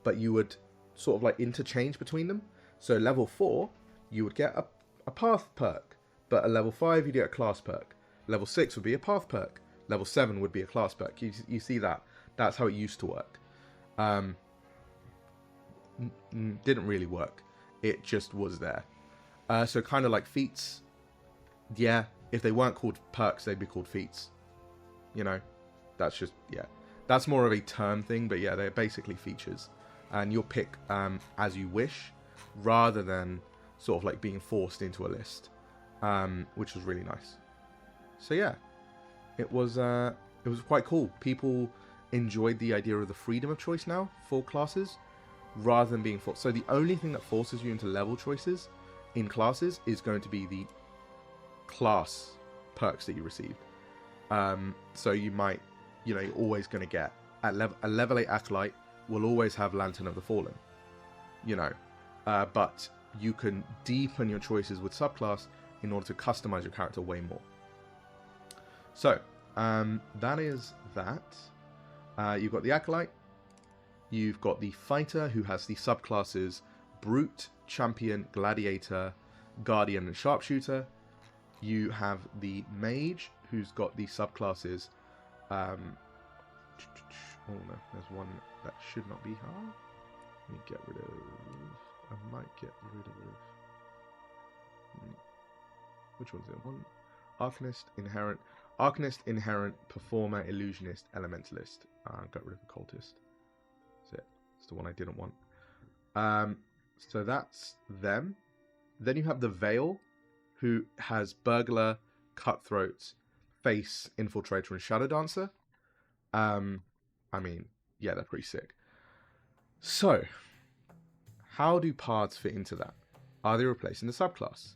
But you would sort of like interchange between them. So level 4, you would get a path perk, but at level 5, you get a class perk. Level 6 would be a path perk. Level 7 would be a class perk. You see that? That's how it used to work. Didn't really work. It just was there. So kind of like feats. Yeah, if they weren't called perks, they'd be called feats. You know, that's just, yeah. That's more of a term thing, but yeah, they're basically features. And you'll pick as you wish, rather than sort of like being forced into a list, which was really nice. So yeah, it was quite cool. People enjoyed the idea of the freedom of choice now for classes, rather than being forced. So the only thing that forces you into level choices in classes is going to be the class perks that you received. So you might, you're always going to get a level 8 Acolyte will always have Lantern of the Fallen, but you can deepen your choices with subclass in order to customize your character way more. So that is that. You've got the Acolyte, you've got the Fighter, who has the subclasses Brute, Champion, Gladiator, Guardian, and Sharpshooter. You have the Mage, who's got the subclasses. Oh no, there's one that should not be hard. Let me get rid of. I might get rid of. Which one's it? One. Arcanist, Inherent, Performer, Illusionist, Elementalist. Got rid of the Cultist. That's it. It's the one I didn't want. So that's them. Then you have the Veil, who has Burglar, Cutthroat, Face, Infiltrator, and Shadow Dancer. I mean, yeah, they're pretty sick. So, how do Pards fit into that? Are they replacing the subclass?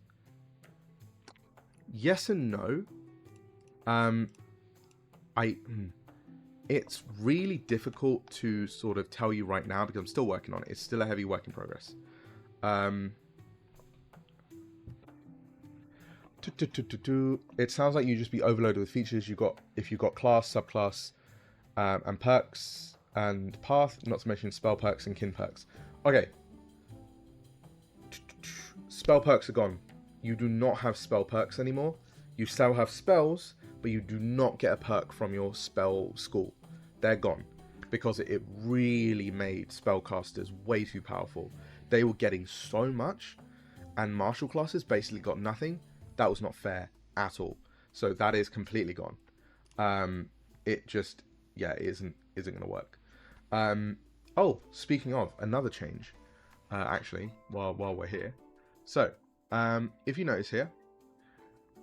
Yes and no. It's really difficult to sort of tell you right now because I'm still working on it. It's still a heavy work in progress. It sounds like you just be overloaded with features. If you've got class, subclass, and perks and path, not to mention spell perks and kin perks. Okay. Spell perks are gone. You do not have spell perks anymore. You still have spells, but you do not get a perk from your spell school. They're gone because it really made spellcasters way too powerful. They were getting so much, and martial classes basically got nothing. That was not fair at all. So that is completely gone. It just, yeah, it isn't going to work. Oh, speaking of another change, actually, while we're here. So, if you notice here,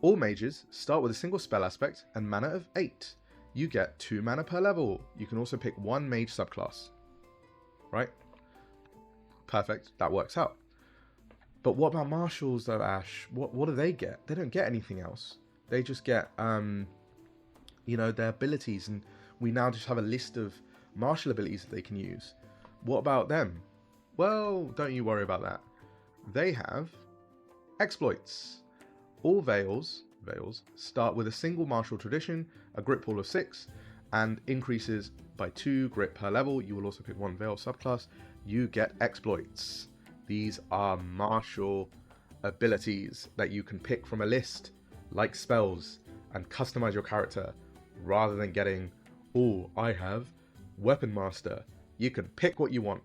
all mages start with a single spell aspect and mana of 8. You get 2 mana per level. You can also pick 1 mage subclass. Right? Perfect. That works out. But what about martials though, Ash? What do they get? They don't get anything else. They just get, their abilities, and we now just have a list of martial abilities that they can use. What about them? Well, don't you worry about that. They have exploits. All veils start with a single martial tradition, a grit pool of 6, and increases by 2 grit per level. You will also pick 1 veil subclass. You get exploits. These are martial abilities that you can pick from a list, like spells, and customize your character, rather than getting, oh, I have Weapon Master. You can pick what you want.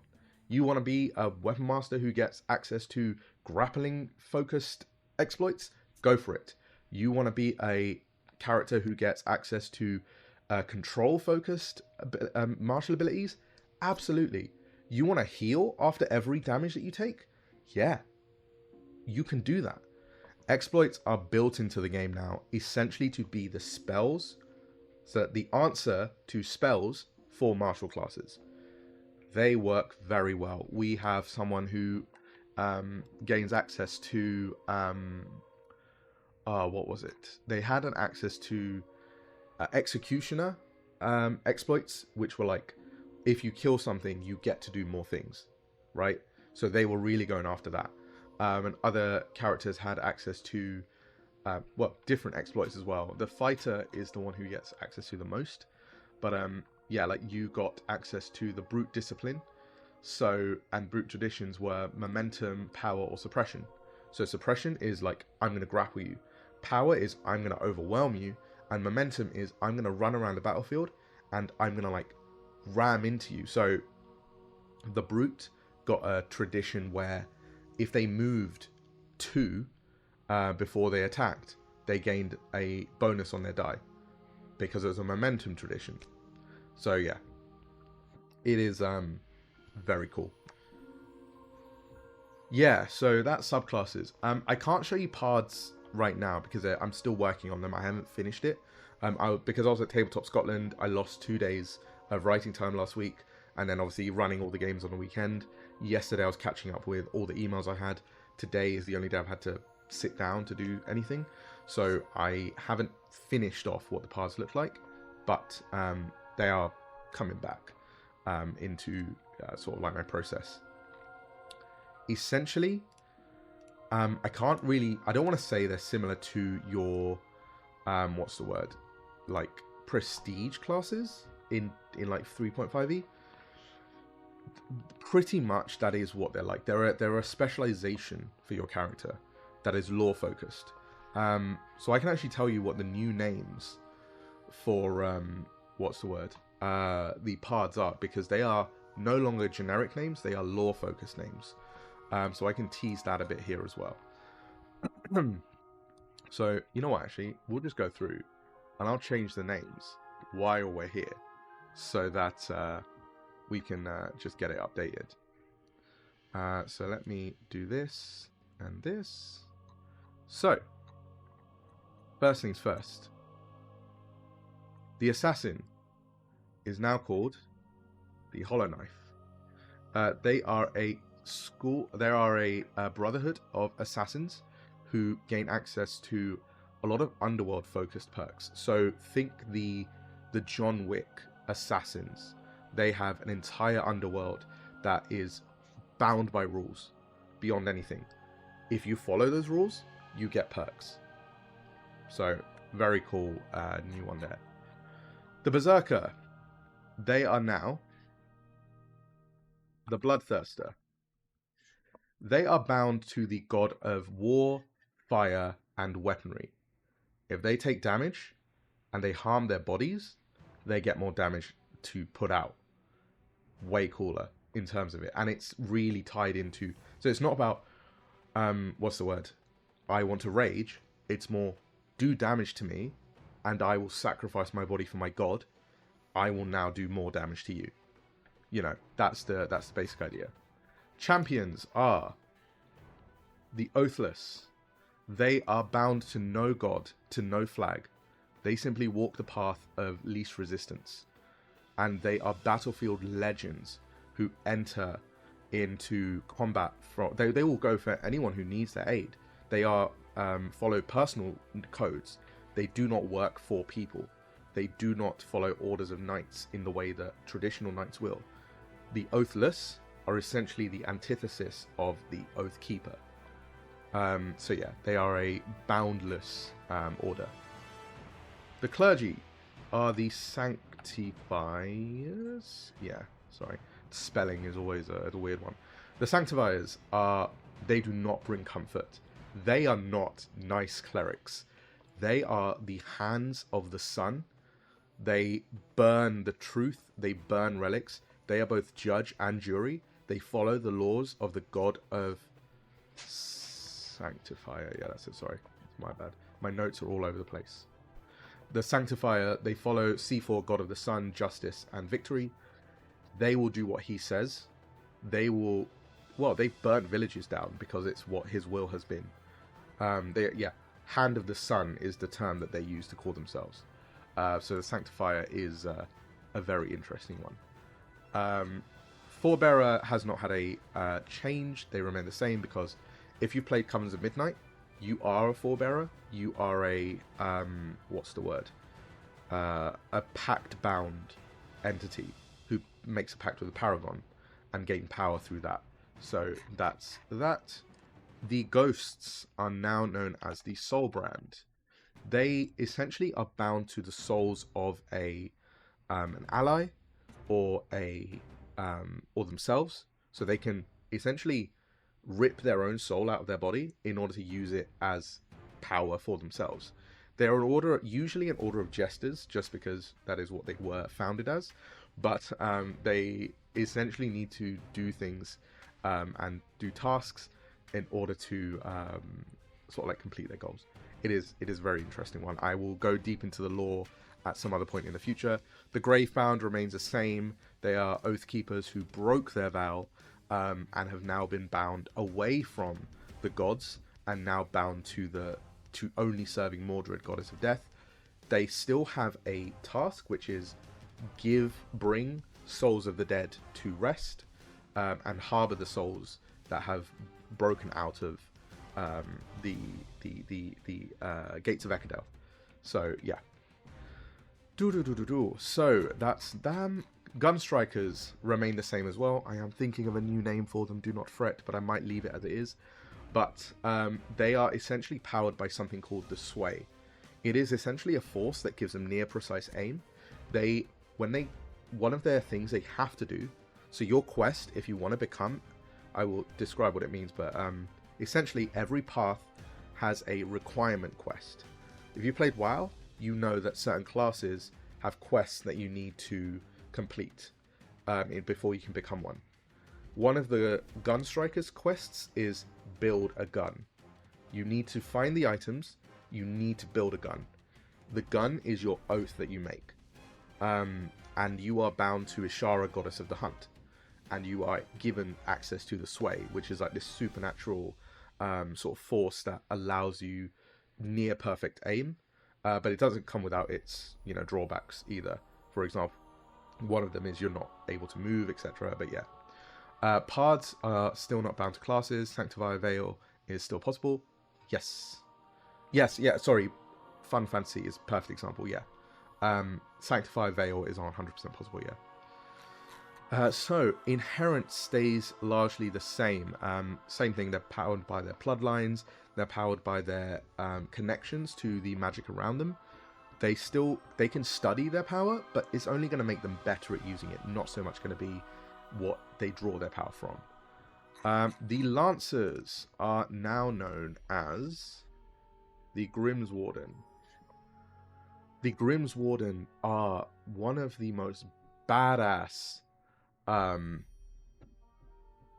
You want to be a Weapon Master who gets access to grappling focused exploits? Go for it. You want to be a character who gets access to control focused martial abilities? Absolutely. You want to heal after every damage that you take? Yeah, you can do that. Exploits are built into the game now, essentially to be the spells, so the answer to spells for martial classes. They work very well. We have someone who gains access to what was it? They had an access to executioner exploits, which were like, if you kill something, you get to do more things, right? So they were really going after that. And other characters had access to, different exploits as well. The Fighter is the one who gets access to the most. But yeah, like you got access to the Brute Discipline. So, and Brute Traditions were Momentum, Power, or Suppression. So Suppression is like, I'm going to grapple you. Power is, I'm going to overwhelm you. And Momentum is, I'm going to run around the battlefield and I'm going to like ram into you. So the Brute got a tradition where if they moved 2 before they attacked, they gained a bonus on their die because it was a momentum tradition. So yeah, it is very cool. Yeah, so that's subclasses. I can't show you parts right now because I'm still working on them. I haven't finished it. Because I was at Tabletop Scotland, I lost 2 days of writing time last week, and then obviously running all the games on the weekend. Yesterday I was catching up with all the emails I had. Today is the only day I've had to sit down to do anything. So I haven't finished off what the paths look like, but they are coming back into sort of like my process. Essentially, I don't want to say they're similar to your, what's the word? Like prestige classes in like 3.5e. Pretty much that is what they're like. They're a specialization for your character that is lore focused. So I can actually tell you what the new names for what's the word? The paths are, because they are no longer generic names, they are lore focused names. So I can tease that a bit here as well. So you know what, actually, we'll just go through and I'll change the names while we're here so that we can just get it updated. So let me do this and this. So, first things first. The assassin is now called the Hollow Knife. They are a brotherhood of assassins who gain access to a lot of underworld focused perks. So think the John Wick assassins. They have an entire underworld that is bound by rules beyond anything. If you follow those rules, you get perks. So very cool new one there. The Berserker, they are now the Bloodthirster. They are bound to the god of war, fire, and weaponry. If they take damage and they harm their bodies, they get more damage to put out. Way cooler in terms of it. And it's really tied into... So it's not about, what's the word? I want to rage. It's more, do damage to me, and I will sacrifice my body for my god. I will now do more damage to you. You know, that's the basic idea. Champions are the Oathless. They are bound to no god, to no flag. They simply walk the path of least resistance. And they are battlefield legends who enter into combat. They will go for anyone who needs their aid. They are follow personal codes. They do not work for people. They do not follow orders of knights in the way that traditional knights will. The Oathless are essentially the antithesis of the Oathkeeper. So yeah, they are a boundless order. The Clergy are the Sanctifiers. Yeah, sorry. Spelling is always a weird one. The Sanctifiers they do not bring comfort. They are not nice clerics. They are the hands of the sun. They burn the truth. They burn relics. They are both judge and jury. They follow the laws of the god of Sanctifier. Yeah, that's it. Sorry. My bad. My notes are all over the place. The Sanctifier, they follow C4, god of the sun, justice, and victory. They will do what he says. They will... Well, they've burnt villages down because it's what his will has been. Hand of the Sun is the term that they use to call themselves. So the Sanctifier is a very interesting one. Forebearer has not had a change. They remain the same because if you played Covens of Midnight, you are a Forebearer. You are a, what's the word? A pact-bound entity who makes a pact with a Paragon and gain power through that. So that's that. The Ghosts are now known as the Soul Brand. They essentially are bound to the souls of an ally or or themselves, so they can essentially rip their own soul out of their body in order to use it as power for themselves. They're usually an order of jesters, just because that is what they were founded as, but they essentially need to do things and do tasks in order to sort of like complete their goals. It is a very interesting one. I will go deep into the lore at some other point in the future. The Gravebound remains the same. They are Oath Keepers who broke their vow and have now been bound away from the gods and now bound to only serving Mordred, goddess of death. They still have a task, which is bring souls of the dead to rest, and harbor the souls that have broken out of the gates of Ekadel. So yeah. So that's them. Gunstrikers remain the same as well. I am thinking of a new name for them, do not fret, but I might leave it as it is. But they are essentially powered by something called the Sway. It is essentially a force that gives them near precise aim. One of their things they have to do, so your quest, if you want to become, I will describe what it means, but essentially every path has a requirement quest. If you played WoW, you know that certain classes have quests that you need to complete before you can become one. One of the Gunstrikers quests is build a gun. You need to find the items, you need to build a gun. The gun is your oath that you make. And you are bound to Ishara, goddess of the hunt. And you are given access to the Sway, which is like this supernatural sort of force that allows you near perfect aim. But it doesn't come without its, drawbacks either. For example, one of them is you're not able to move, etc. But yeah. Pards are still not bound to classes. Sanctify Veil is still possible. Yes. Yeah, sorry. Fun Fantasy is a perfect example, yeah. Sanctify Veil is 100% possible, yeah. So, Inherent stays largely the same. Same thing, they're powered by their bloodlines, they're powered by their connections to the magic around them. They can study their power, but it's only going to make them better at using it, not so much going to be what they draw their power from. The Lancers are now known as the Grimswarden. The Grimswarden are one of the most badass.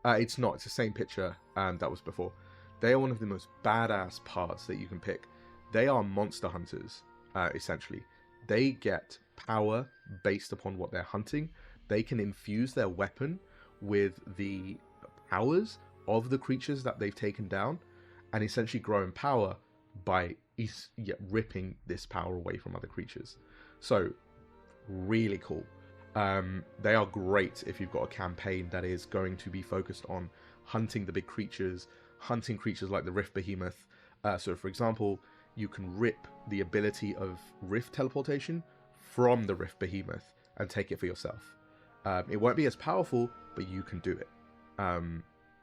It's the same picture that was before. They are one of the most badass parts that you can pick. They are monster hunters, essentially. They get power based upon what they're hunting. They can infuse their weapon with the powers of the creatures that they've taken down, and essentially grow in power by ripping this power away from other creatures. So, really cool. They are great if you've got a campaign that is going to be focused on hunting the big creatures, hunting creatures like the Rift Behemoth. So, for example, you can rip the ability of Rift teleportation from the Rift Behemoth and take it for yourself. It won't be as powerful, but you can do it.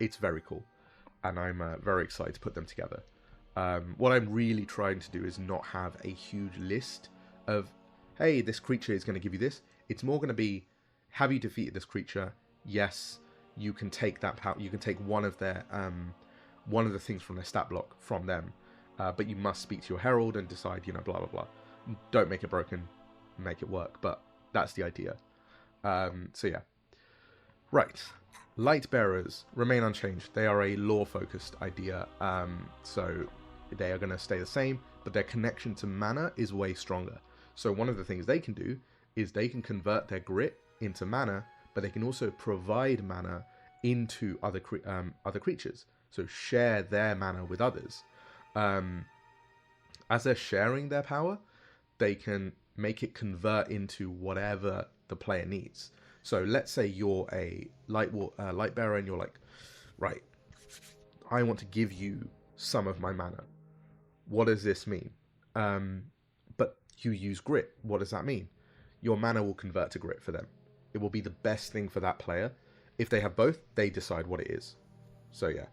It's very cool, and I'm very excited to put them together. What I'm really trying to do is not have a huge list of, hey, this creature is going to give you this. It's more going to be, have you defeated this creature? Yes, you can take that power. You can take one of the things from their stat block from them, but you must speak to your herald and decide, blah blah blah. Don't make it broken, make it work. But that's the idea. So yeah, right. Light bearers remain unchanged. They are a lore-focused idea, so they are going to stay the same, but their connection to mana is way stronger. So one of the things they can do is they can convert their grit into mana, but they can also provide mana into other creatures. So share their mana with others. As they're sharing their power, they can make it convert into whatever the player needs. So let's say you're a light bearer and you're like, right, I want to give you some of my mana. What does this mean? But you use grit. What does that mean? Your mana will convert to grit for them. It will be the best thing for that player. If they have both, they decide what it is. So yeah.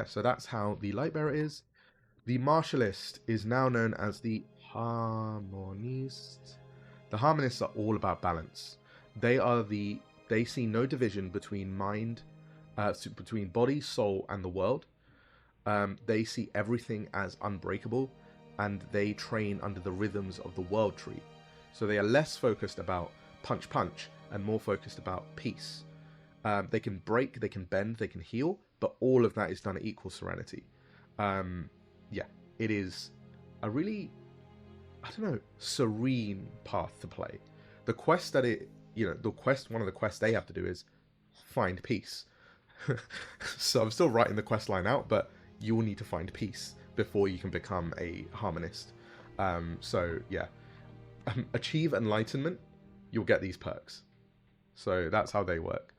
So that's how the light bearer is. The martialist is now known as the harmonist. The harmonists are all about balance. They see no division between between body, soul, and the world. They see everything as unbreakable, and they train under the rhythms of the world tree. So they are less focused about punch, and more focused about peace. They can break, they can bend, they can heal, but all of that is done at equal serenity. It is a really, serene path to play. The quest one of the quests they have to do is find peace. So I'm still writing the quest line out, but you will need to find peace before you can become a harmonist. So yeah, achieve enlightenment, you'll get these perks. So that's how they work.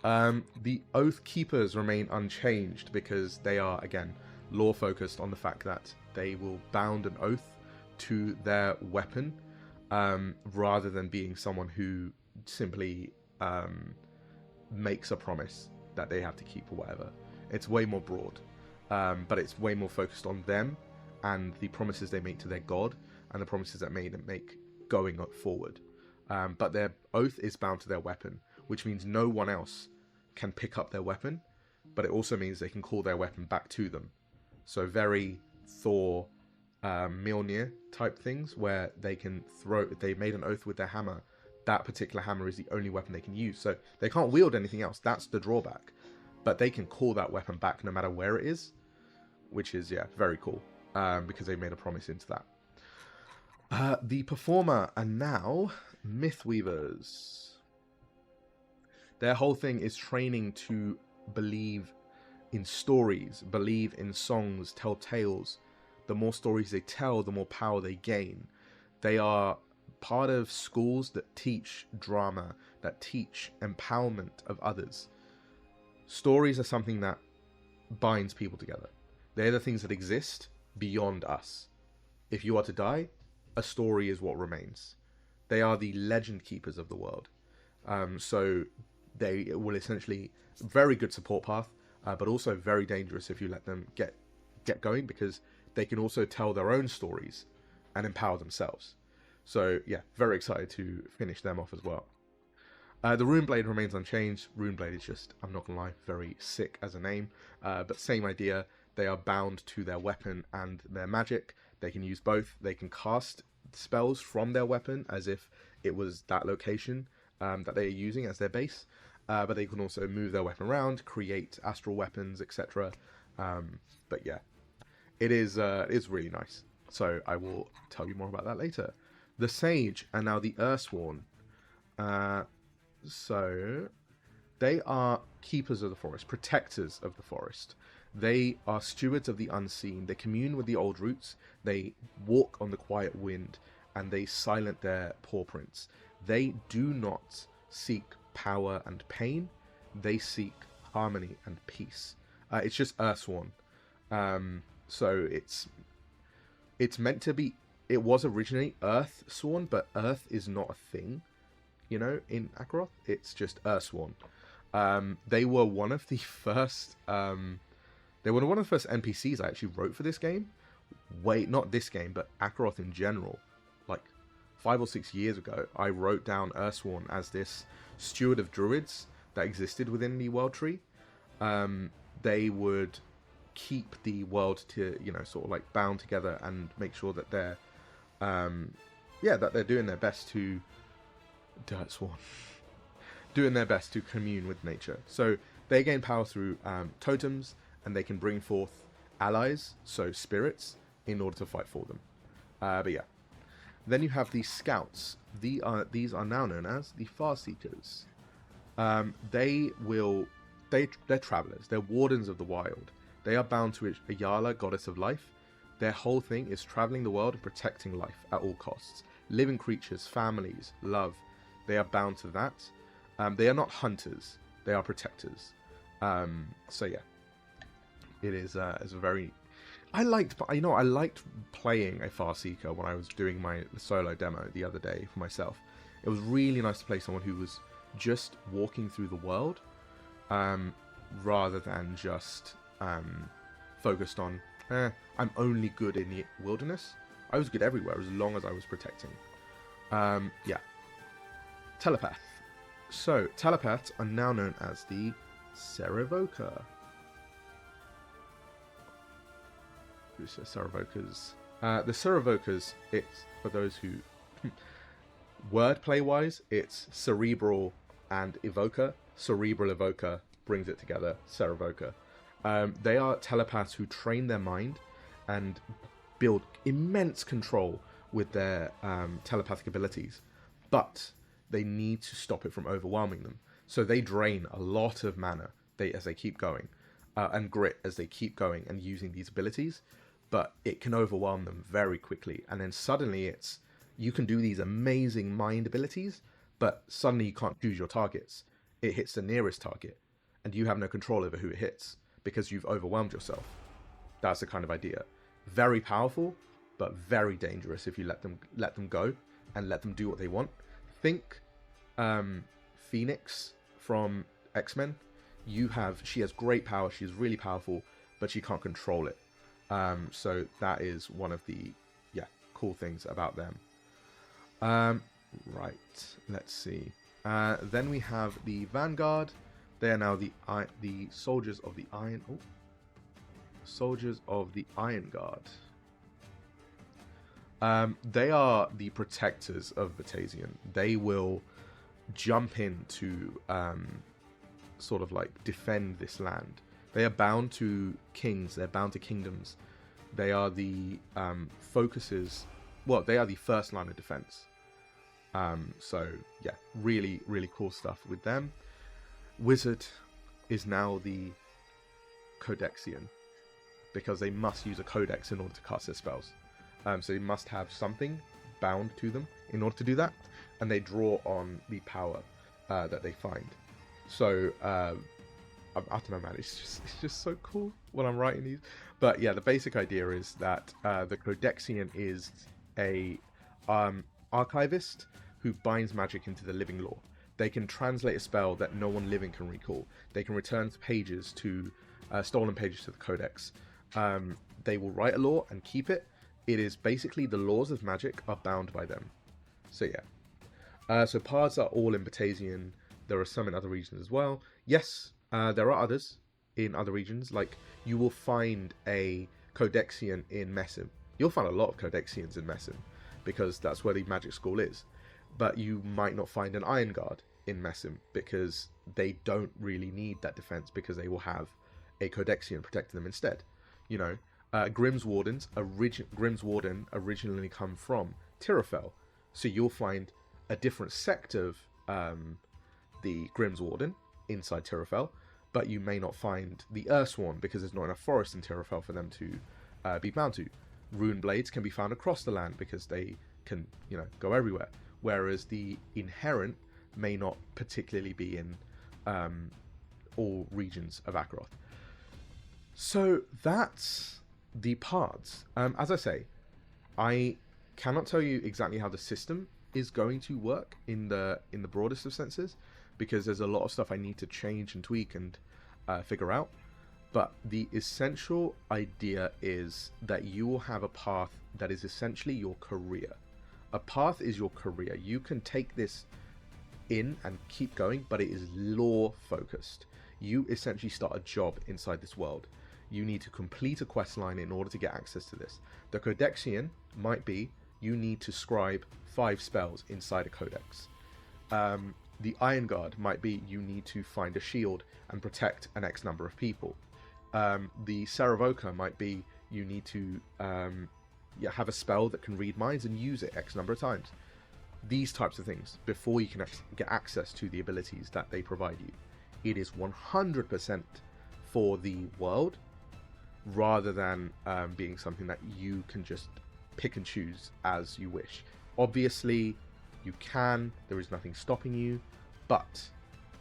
The Oath Keepers remain unchanged because they are, again, lore focused on the fact that they will bound an oath to their weapon, rather than being someone who simply makes a promise that they have to keep or whatever. It's way more broad, but it's way more focused on them and the promises they make to their god and the promises that they make going forward. But their oath is bound to their weapon, which means no one else can pick up their weapon, but it also means they can call their weapon back to them. So very Thor, Mjolnir type things, where they can throw, if they made an oath with their hammer, that particular hammer is the only weapon they can use. So they can't wield anything else. That's the drawback. But they can call that weapon back no matter where it is, which is, yeah, very cool, because they made a promise into that. The Performer are now Mythweavers. Their whole thing is training to believe in stories, believe in songs, tell tales. The more stories they tell, the more power they gain. They are part of schools that teach drama, that teach empowerment of others. Stories are something that binds people together. They're the things that exist beyond us. If you are to die, a story is what remains. They are the legend keepers of the world. So they will essentially, very good support path, but also very dangerous if you let them get going, because they can also tell their own stories and empower themselves. So yeah, very excited to finish them off as well. The Runeblade remains unchanged. Runeblade is just, I'm not gonna lie, very sick as a name, but same idea. They are bound to their weapon and their magic. They can use both. They can cast spells from their weapon as if it was that location that they are using as their base, but they can also move their weapon around, create astral weapons, etc. But yeah, it is really nice. So I will tell you more about that later. The Sage are now the Earthsworn. So they are keepers of the forest, protectors of the forest. They are stewards of the unseen. They commune with the old roots. They walk on the quiet wind, and they silent their paw prints. They do not seek power and pain. They seek harmony and peace. It's just Earthsworn. So it's meant to be. It was originally Earthsworn, but Earth is not a thing, you know, in Azeroth. It's just Earthsworn. They were one of the first. They were one of the first NPCs I actually wrote for this game. Wait, not this game, but Azeroth in general. Like 5 or 6 years ago, I wrote down Earthsworn as this steward of druids that existed within the world tree. They would keep the world to, you know, sort of like bound together and make sure that they're, that they're doing their best to, doing their best to commune with nature. So they gain power through totems, and they can bring forth allies, so spirits, in order to fight for them. But yeah. Then you have the Scouts. These are now known as the Farseekers. They're travelers. They're wardens of the wild. They are bound to Ayala, goddess of life. Their whole thing is traveling the world and protecting life at all costs. Living creatures, families, love. They are bound to that. They are not hunters. They are protectors. So yeah. It is a very... I liked playing a Farseeker when I was doing my solo demo the other day for myself. It was really nice to play someone who was just walking through the world, rather than just focused on, I'm only good in the wilderness. I was good everywhere as long as I was protecting. Yeah. Telepath. So, telepaths are now known as the Saravoka. Saravokers. The Saravokers, it's for those who wordplay wise, it's cerebral and evoker. Cerebral evoker brings it together. Saravoka. They are telepaths who train their mind and build immense control with their telepathic abilities, but they need to stop it from overwhelming them. So they drain a lot of mana as they keep going, and grit as they keep going and using these abilities. But it can overwhelm them very quickly, and then suddenly you can do these amazing mind abilities, but suddenly you can't choose your targets. It hits the nearest target, and you have no control over who it hits because you've overwhelmed yourself. That's the kind of idea. Very powerful, but very dangerous if you let them go and let them do what they want. Think Phoenix from X-Men. She has great power. She's really powerful, but she can't control it. So that is one of the cool things about them. Right, let's see. Then we have the Vanguard. They are now the soldiers of the Iron. Oh, soldiers of the Iron Guard. They are the protectors of Batazian. They will jump in to sort of like defend this land. They are bound to kings. They're bound to kingdoms. They are the focuses. Well, they are the first line of defense. So yeah, really, really cool stuff with them. Wizard is now the Codexian, because they must use a codex in order to cast their spells. So they must have something bound to them in order to do that, and they draw on the power that they find. So I don't know, man. It's just so cool when I'm writing these. But yeah, the basic idea is that the Codexian is a archivist who binds magic into the living lore. They can translate a spell that no one living can recall. They can return pages to stolen pages to the codex. They will write a lore and keep it. It is basically the laws of magic are bound by them. So yeah. So parts are all in Batazian. There are some in other regions as well. Yes, there are others in other regions. Like, you will find a Codexian in Messam. You'll find a lot of Codexians in Messam, because that's where the magic school is. But you might not find an Iron Guard in Messam, because they don't really need that defense, because they will have a Codexian protecting them instead. You know, Grimm's Warden originally come from Tirafel, so you'll find a different sect of the Grimm's Warden inside Tirafel, but you may not find the Ursworn, because there's not enough forest in Tirafel for them to be bound to. Rune Blades can be found across the land, because they can, you know, go everywhere, whereas the Inherent may not particularly be in all regions of Azeroth. So that's the parts. As I say, I cannot tell you exactly how the system is going to work in the broadest of senses, because there's a lot of stuff I need to change and tweak and figure out. But the essential idea is that you will have a path that is essentially your career. A path is your career. You can take this in and keep going, but it is lore focused. You essentially start a job inside this world. You need to complete a quest line in order to get access to this. The Codexian might be you need to scribe 5 spells inside a codex. The Iron Guard might be you need to find a shield and protect an X number of people. The Saravoka might be you need to have a spell that can read minds and use it X number of times. These types of things before you can get access to the abilities that they provide you. It is 100% for the world, rather than being something that you can just pick and choose as you wish. Obviously, you can. There is nothing stopping you, but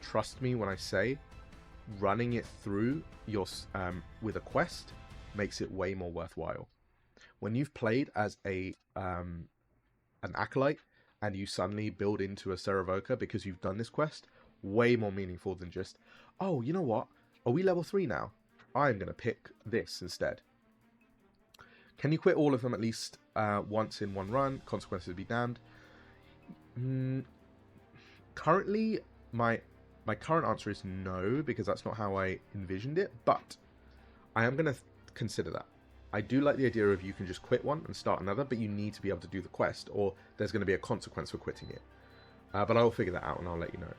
trust me when I say running it through your with a quest makes it way more worthwhile. When you've played as an acolyte and you suddenly build into a Saravoka because you've done this quest, way more meaningful than just, oh, you know what? Are we level 3 now? I'm going to pick this instead. Can you quit all of them at least once in one run? Consequences be damned. Currently, my current answer is no, because that's not how I envisioned it, but I am going to consider that. I do like the idea of you can just quit one and start another, but you need to be able to do the quest, or there's going to be a consequence for quitting it. But I will figure that out and I'll let you know.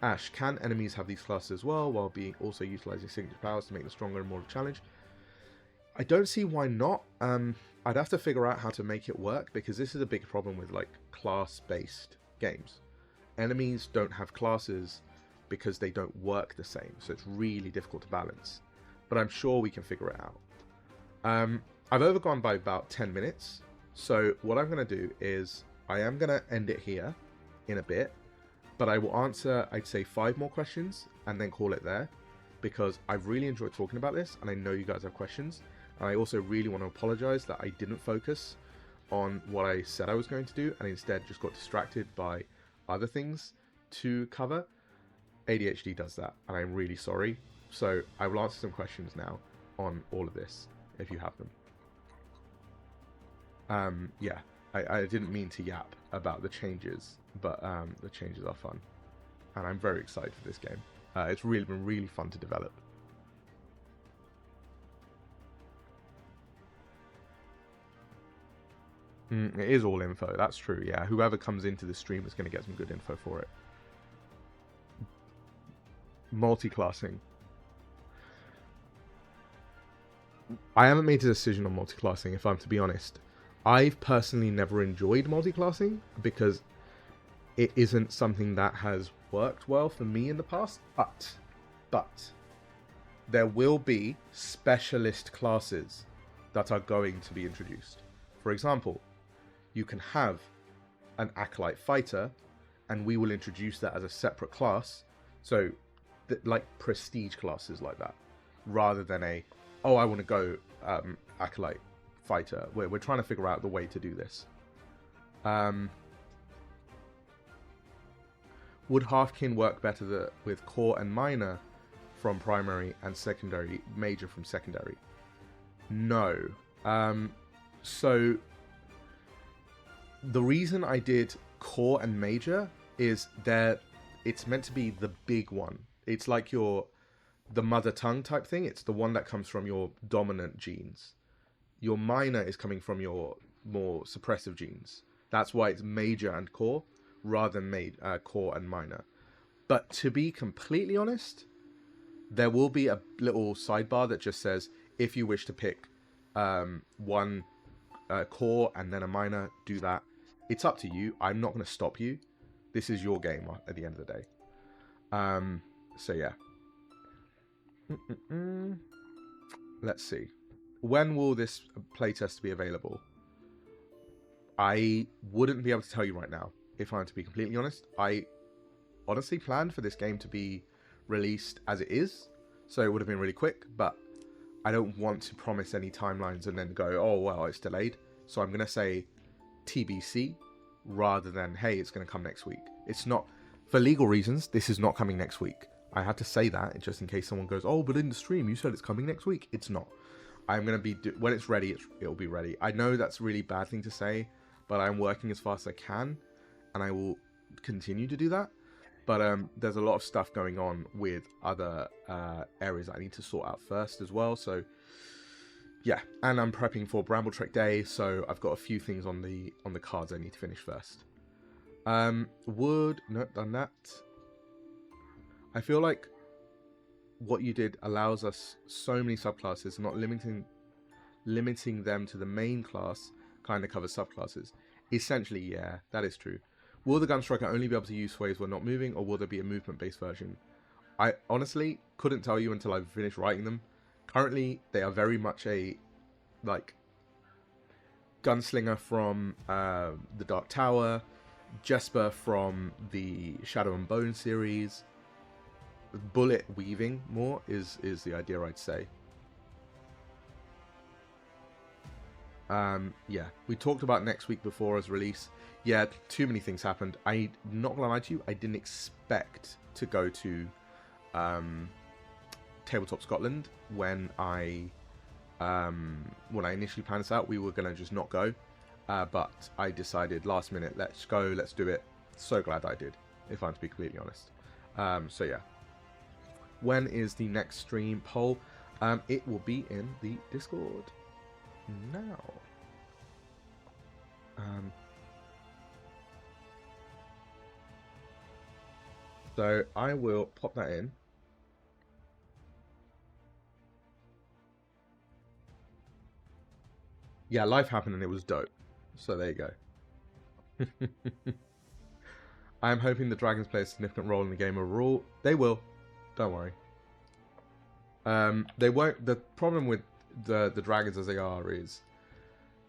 Ash, can enemies have these classes as well, while being also utilizing signature powers to make them stronger and more of a challenge? I don't see why not. I'd have to figure out how to make it work, because this is a big problem with like class-based games. enemies don't have classes because they don't work the same, so it's really difficult to balance. But I'm sure we can figure it out. I've overgone by about 10 minutes, so what I'm going to do is I am going to end it here in a bit, but I will answer, I'd say, 5 more questions and then call it there, because I've really enjoyed talking about this, and I know you guys have questions. And I also really want to apologize that I didn't focus on what I said I was going to do and instead just got distracted by other things to cover. ADHD does that, and I'm really sorry. So I will answer some questions now on all of this if you have them. Yeah, I didn't mean to yap about the changes, but the changes are fun, and I'm very excited for this game. It's really been really fun to develop. It is all info, that's true, yeah. Whoever comes into the stream is going to get some good info for it. Multi-classing. I haven't made a decision on multi-classing, if I'm to be honest. I've personally never enjoyed multi-classing because it isn't something that has worked well for me in the past, but there will be specialist classes that are going to be introduced. For example, you can have an Acolyte Fighter, and we will introduce that as a separate class, so like prestige classes like that, rather than a, oh, I want to go Acolyte Fighter. We're trying to figure out the way to do this. Would Halfkin work better with core and minor from primary and secondary, major from secondary? No. So the reason I did core and major is that it's meant to be the big one. It's like the mother tongue type thing. It's the one that comes from your dominant genes. Your minor is coming from your more suppressive genes. That's why it's major and core rather than core and minor. But to be completely honest, there will be a little sidebar that just says, if you wish to pick one core and then a minor, do that. It's up to you. I'm not going to stop you. This is your game at the end of the day. So yeah. Let's see. When will this playtest be available? I wouldn't be able to tell you right now, if I'm to be completely honest. I honestly planned for this game to be released as it is, so it would have been really quick, but I don't want to promise any timelines and then go, oh, well, it's delayed. So I'm going to say TBC rather than, hey, it's going to come next week. It's not, for legal reasons, this is not coming next week. I had to say that just in case someone goes, oh, but in the stream you said it's coming next week. It's not. I'm going to be, when it's ready, it'll be ready. I know that's a really bad thing to say, but I'm working as fast as I can, and I will continue to do that. But there's a lot of stuff going on with other areas that I need to sort out first as well. So yeah, and I'm prepping for Bramble Trek Day, so I've got a few things on the cards I need to finish first. Nope, done that. I feel like what you did allows us so many subclasses, not limiting them to the main class kind of covers subclasses. Essentially, yeah, that is true. Will the Gunstriker only be able to use sways when not moving, or will there be a movement-based version? I honestly couldn't tell you until I've finished writing them. Currently, they are very much a, like, Gunslinger from the Dark Tower, Jesper from the Shadow and Bone series. Bullet weaving more is the idea, I'd say. Yeah, we talked about next week before as release. Yeah, too many things happened. I'm not gonna lie to you, I didn't expect to go to Tabletop Scotland when I initially planned this out. We were gonna just not go, but I decided last minute, let's go, let's do it. So glad I did, if I'm to be completely honest. So yeah, when is the next stream poll? It will be in the Discord now. So I will pop that in. Yeah, life happened and it was dope. So there you go. I'm hoping the dragons play a significant role in the game overall. They will. Don't worry. They won't. The problem with the dragons as they are is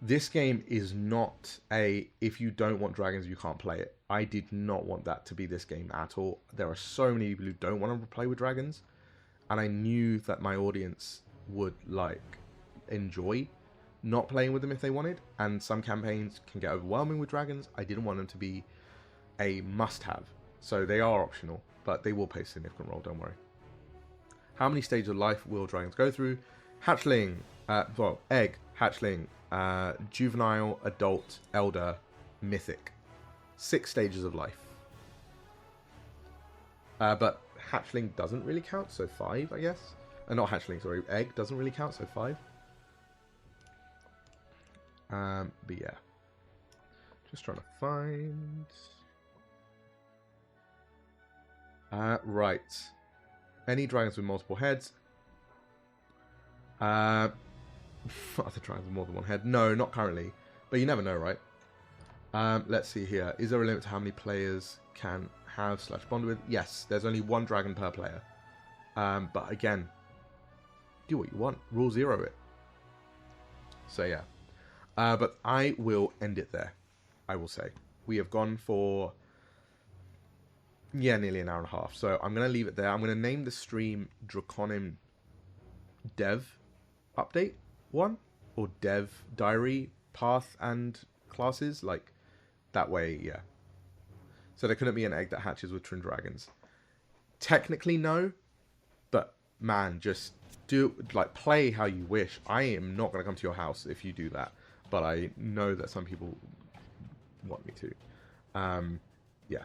this game is not a if you don't want dragons you can't play it. I did not want that to be this game at all. There are so many people who don't want to play with dragons, and I knew that my audience would like enjoy not playing with them if they wanted, and some campaigns can get overwhelming with dragons. I didn't want them to be a must-have, so they are optional, but they will play a significant role, don't worry. How many stages of life will dragons go through? Hatchling, egg, hatchling, juvenile, adult, elder, mythic. 6 stages of life. But hatchling doesn't really count, so 5, I guess. Not hatchling, sorry, egg doesn't really count, so 5. But yeah. Just trying to find... right. Any dragons with multiple heads? Are the dragons with more than one head? No, not currently. But you never know, right? Let's see here. Is there a limit to how many players can have / bond with? Yes, there's only 1 dragon per player. But again, do what you want. Rule 0 it. So yeah. But I will end it there, I will say. We have gone for... yeah, nearly an hour and a half. So I'm going to leave it there. I'm going to name the stream Drakonym Dev Update 1. Or Dev Diary Path and Classes. Like, that way, yeah. So there couldn't be an egg that hatches with twin dragons. Technically, no. But, man, just do, like, play how you wish. I am not going to come to your house if you do that. But I know that some people want me to. Yeah.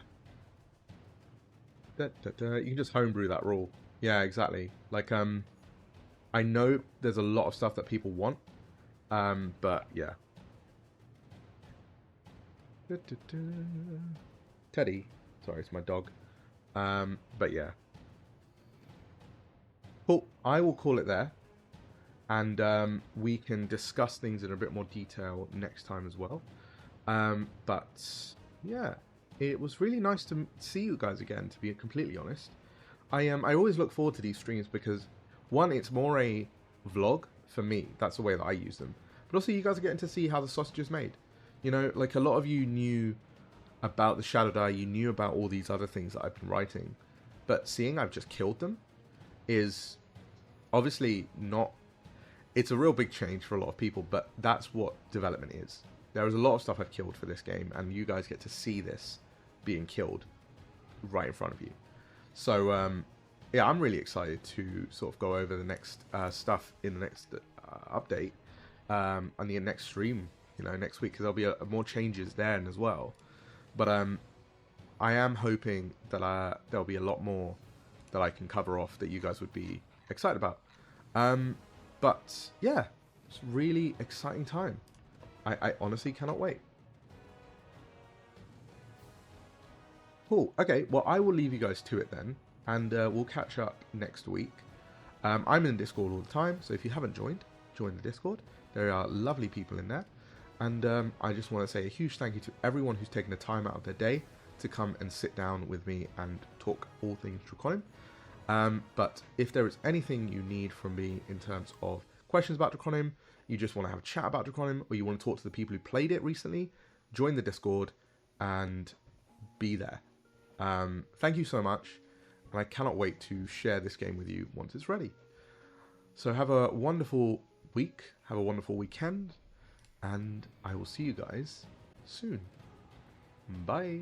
You can just homebrew that rule. Yeah, exactly. Like, I know there's a lot of stuff that people want, but yeah. Teddy. Sorry, it's my dog. But yeah. Cool. I will call it there. And we can discuss things in a bit more detail next time as well. But yeah. It was really nice to see you guys again, to be completely honest. I always look forward to these streams because, one, it's more a vlog for me. That's the way that I use them. But also, you guys are getting to see how the sausage is made. You know, like a lot of you knew about the Shadow Die, you knew about all these other things that I've been writing. But seeing I've just killed them is obviously not... It's a real big change for a lot of people, but that's what development is. There is a lot of stuff I've killed for this game, and you guys get to see this being killed right in front of you. So yeah, I'm really excited to sort of go over the next stuff in the next update and the next stream, you know, next week, because there'll be more changes then as well. But I am hoping that there'll be a lot more that I can cover off that you guys would be excited about. But yeah, it's a really exciting time. I honestly cannot wait. Cool. Okay, well, I will leave you guys to it then, and we'll catch up next week. I'm in Discord all the time, so if you haven't joined, join the Discord. There are lovely people in there. And I just want to say a huge thank you to everyone who's taken the time out of their day to come and sit down with me and talk all things Drakonym. But if there is anything you need from me in terms of questions about Drakonym, you just want to have a chat about Drakonym, or you want to talk to the people who played it recently, join the Discord and be there. Thank you so much, and I cannot wait to share this game with you once it's ready. So have a wonderful week, have a wonderful weekend, and I will see you guys soon. Bye.